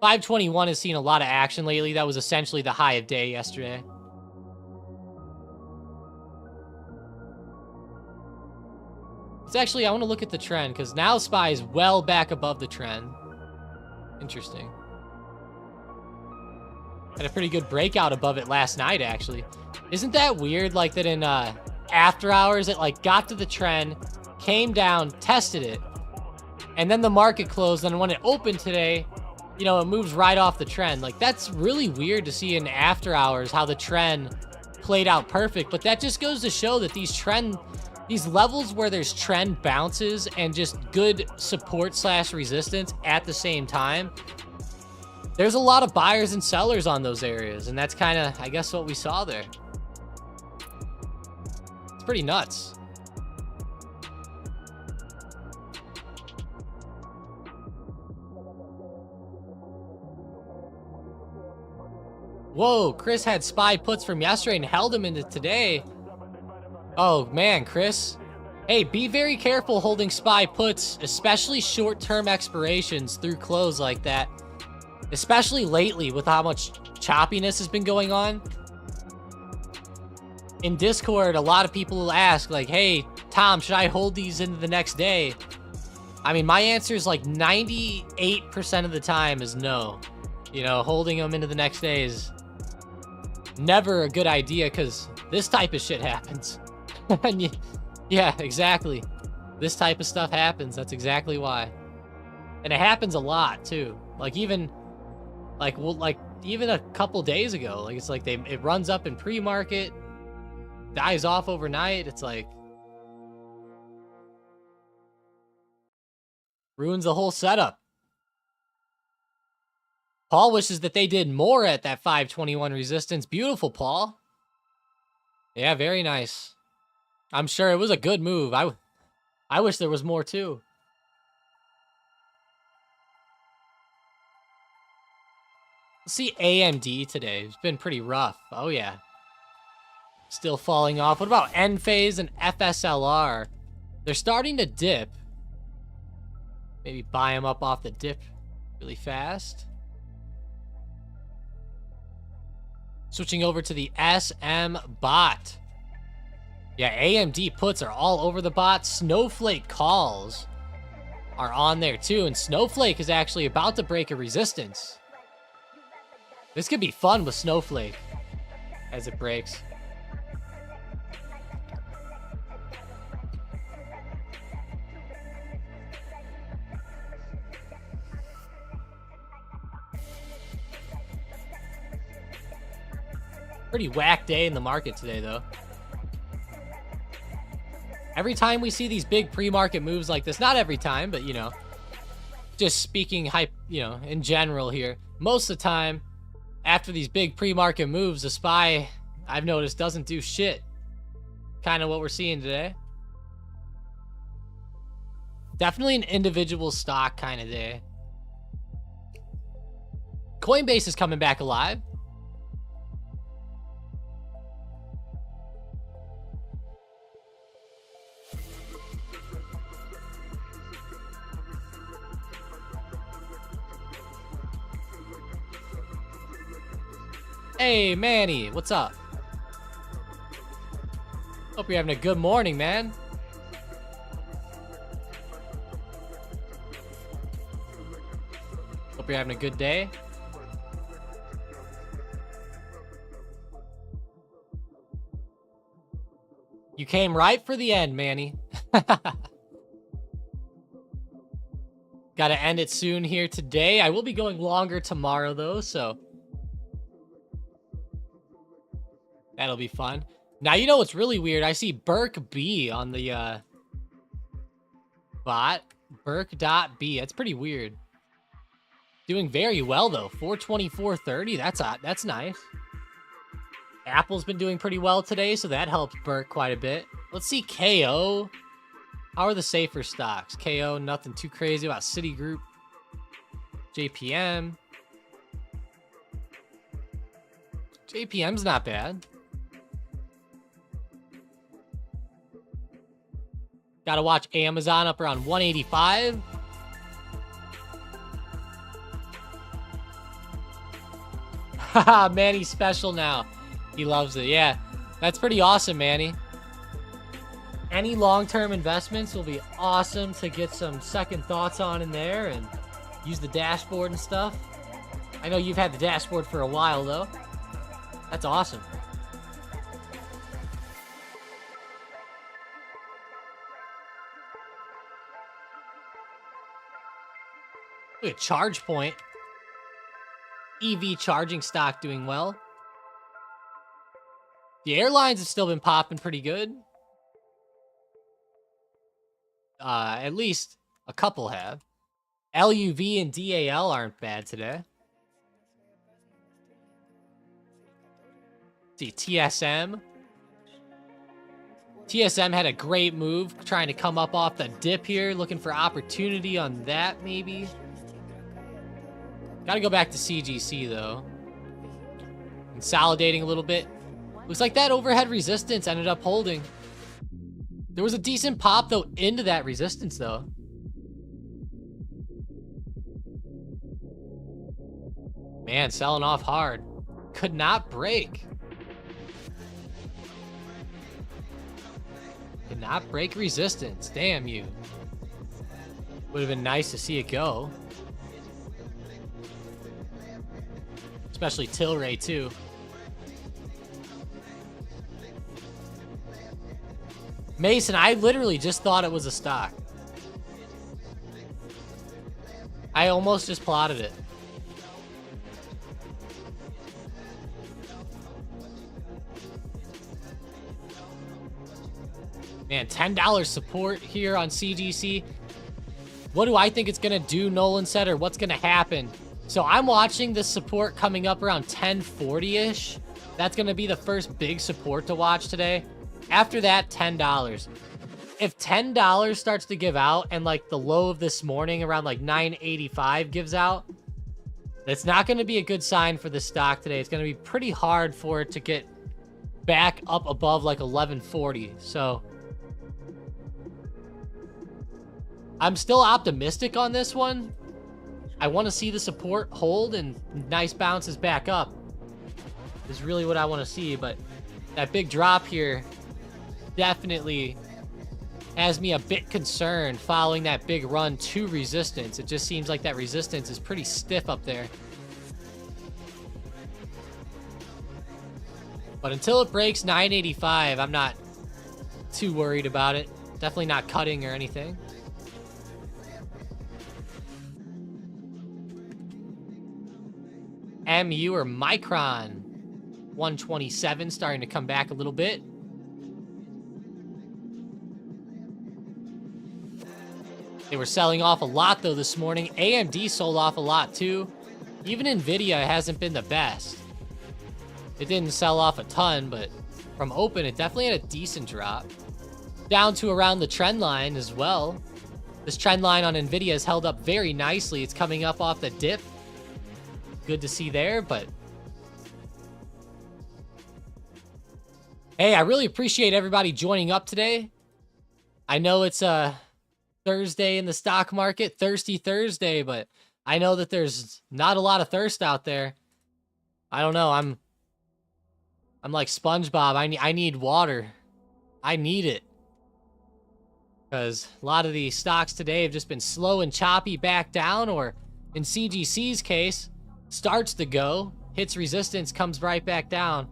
521 has seen a lot of action lately. That was essentially the high of day yesterday. It's actually, I want to look at the trend, because now SPY is well back above the trend. Interesting. Had a pretty good breakout above it last night, actually. Isn't that weird, like, that in after hours, it, like, got to the trend, came down, tested it, and then the market closed, and when it opened today, you know, it moves right off the trend. Like, that's really weird to see in after hours how the trend played out perfect, but that just goes to show that these levels where there's trend bounces and just good support / resistance at the same time, there's a lot of buyers and sellers on those areas, and that's kind of, I guess, what we saw there. It's pretty nuts. Whoa, Chris had SPY puts from yesterday and held him into today. Oh, man, Chris. Hey, be very careful holding SPY puts, especially short-term expirations through close like that. Especially lately with how much choppiness has been going on. In Discord, a lot of people will ask, like, hey, Tom, should I hold these into the next day? I mean, my answer is like 98% of the time is no. You know, holding them into the next day is never a good idea because this type of shit happens. Yeah, exactly. This type of stuff happens. That's exactly why. And it happens a lot too. Like even a couple days ago, like it's like it runs up in pre-market, dies off overnight. It's like ruins the whole setup. Paul wishes that they did more at that 521 resistance. Beautiful, Paul. Yeah, very nice. I'm sure it was a good move. I wish there was more too. Let's see AMD today. It's been pretty rough. Oh yeah. Still falling off. What about Enphase and FSLR? They're starting to dip. Maybe buy them up off the dip really fast. Switching over to the SM bot. Yeah, AMD puts are all over the bot. Snowflake calls are on there too. And Snowflake is actually about to break a resistance. This could be fun with Snowflake as it breaks. Pretty whack day in the market today, though. Every time we see these big pre-market moves like this, not every time, but, you know, just speaking hype, you know, in general here, most of the time, after these big pre-market moves, the SPY, I've noticed, doesn't do shit. Kind of what we're seeing today. Definitely an individual stock kind of day. Coinbase is coming back alive. Hey, Manny, what's up? Hope you're having a good morning, man. Hope you're having a good day. You came right for the end, Manny. Gotta end it soon here today. I will be going longer tomorrow, though, so that'll be fun. Now, you know what's really weird? I see Burke B on the bot. Burke.B. That's pretty weird. Doing very well, though. 424.30. That's nice. Apple's been doing pretty well today, so that helps Burke quite a bit. Let's see KO. How are the safer stocks? KO, nothing too crazy about Citigroup. JPM. JPM's not bad. Gotta watch Amazon up around 185. Haha, Manny's special now. He loves it. Yeah, that's pretty awesome, Manny. Any long-term investments will be awesome to get some second thoughts on in there and use the dashboard and stuff. I know you've had the dashboard for a while, though. That's awesome. Look at ChargePoint. EV charging stock doing well. The airlines have still been popping pretty good. At least a couple have. LUV and DAL aren't bad today. See, TSM. TSM had a great move, trying to come up off the dip here, looking for opportunity on that, maybe. Gotta go back to CGC, though. Consolidating a little bit. Looks like that overhead resistance ended up holding. There was a decent pop, though, into that resistance, though. Man, selling off hard. Could not break. Could not break resistance. Damn you. Would have been nice to see it go. Especially Tilray, too. Mason, I literally just thought it was a stock. I almost just plotted it. Man, $10 support here on CGC. What do I think it's going to do, Nolan said, or what's going to happen? So I'm watching this support coming up around 1040-ish. That's going to be the first big support to watch today. After that, $10. If $10 starts to give out and like the low of this morning around like 985 gives out, it's not going to be a good sign for the stock today. It's going to be pretty hard for it to get back up above like 1140. So I'm still optimistic on this one. I want to see the support hold and nice bounces back up is really what I want to see. But that big drop here definitely has me a bit concerned following that big run to resistance. It just seems like that resistance is pretty stiff up there. But until it breaks 985, I'm not too worried about it. Definitely not cutting or anything. MU or Micron 127 starting to come back a little bit. They were selling off a lot though this morning. AMD sold off a lot too. Even Nvidia hasn't been the best. It didn't sell off a ton, but from open it definitely had a decent drop. Down to around the trend line as well. This trend line on Nvidia has held up very nicely. It's coming up off the dip. Good to see there, but hey, I really appreciate everybody joining up today. I know it's a Thursday in the stock market, Thirsty Thursday, but I know that there's not a lot of thirst out there. I don't know. I'm like SpongeBob. I need water. I need it. Because a lot of these stocks today have just been slow and choppy back down, or in CGC's case, starts to go, hits resistance, comes right back down.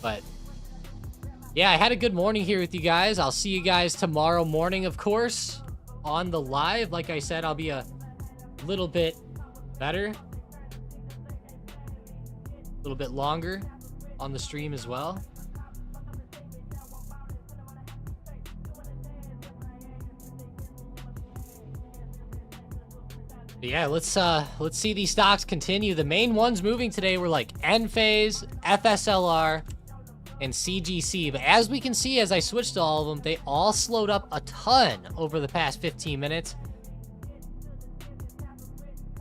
But yeah, I had a good morning here with you guys. I'll see you guys tomorrow morning, of course, on the live. Like I said, I'll be a little bit better, a little bit longer on the stream as well. But yeah, let's see these stocks continue. The main ones moving today were like Enphase, FSLR, and CGC. But as we can see, as I switched to all of them, they all slowed up a ton over the past 15 minutes.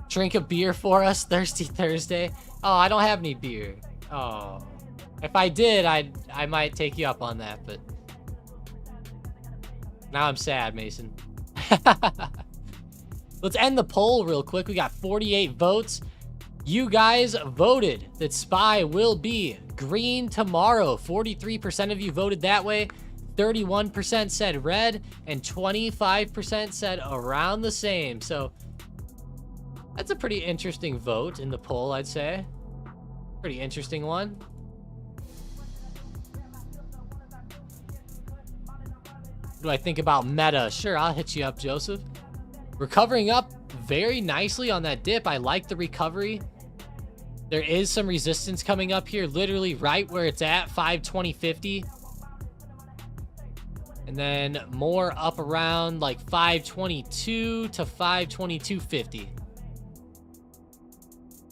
Drink a beer for us, Thirsty Thursday. Oh, I don't have any beer. Oh, if I did, I might take you up on that, but now I'm sad, Mason. Let's end the poll real quick. We got 48 votes. You guys voted that SPY will be green tomorrow. 43% of you voted that way. 31% said red, and 25% said around the same. So that's a pretty interesting vote in the poll, I'd say. Pretty interesting one. What do I think about Meta? Sure, I'll hit you up, Joseph. Recovering up very nicely on that dip. I like the recovery. There is some resistance coming up here, literally right where it's at, 520.50. And then more up around like 522 to 522.50.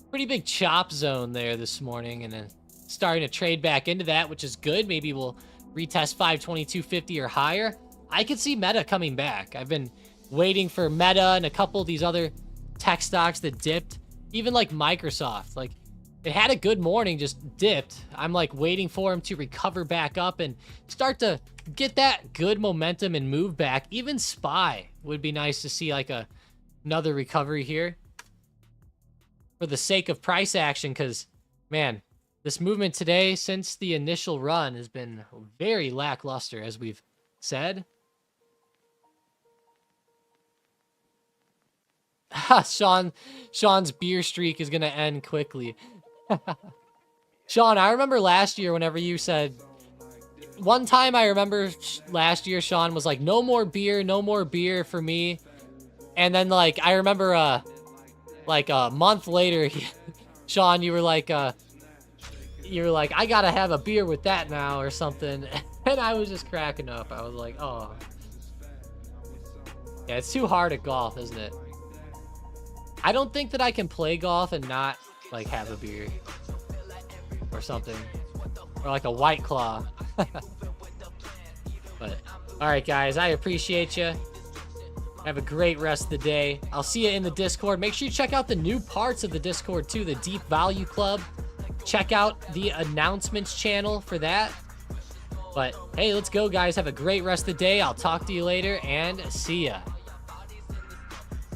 Pretty big chop zone there this morning, and then starting to trade back into that, which is good. Maybe we'll retest 522.50 or higher. I could see Meta coming back. I've been waiting for Meta and a couple of these other tech stocks that dipped Even like Microsoft, like it had a good morning, just dipped. I'm like waiting for him to recover back up and start to get that good momentum and move back. Even SPY would be nice to see like another recovery here for the sake of price action, because man, this movement today since the initial run has been very lackluster, as we've said. Sean's beer streak is gonna end quickly. Sean, I remember last year whenever you said, one time I remember last year Sean was like, no more beer for me. And then like I remember like a month later, Sean, you were like I gotta have a beer with that now or something. And I was just cracking up. I was like, oh yeah, it's too hard at golf, isn't it? I don't think that I can play golf and not like have a beer or something, or like a White Claw. But all right, guys, I appreciate you. Have a great rest of the day. I'll see you in the Discord. Make sure you check out the new parts of the Discord too, the Deep Value Club. Check out the announcements channel for that. But hey, let's go, guys. Have a great rest of the day. I'll talk to you later and see ya.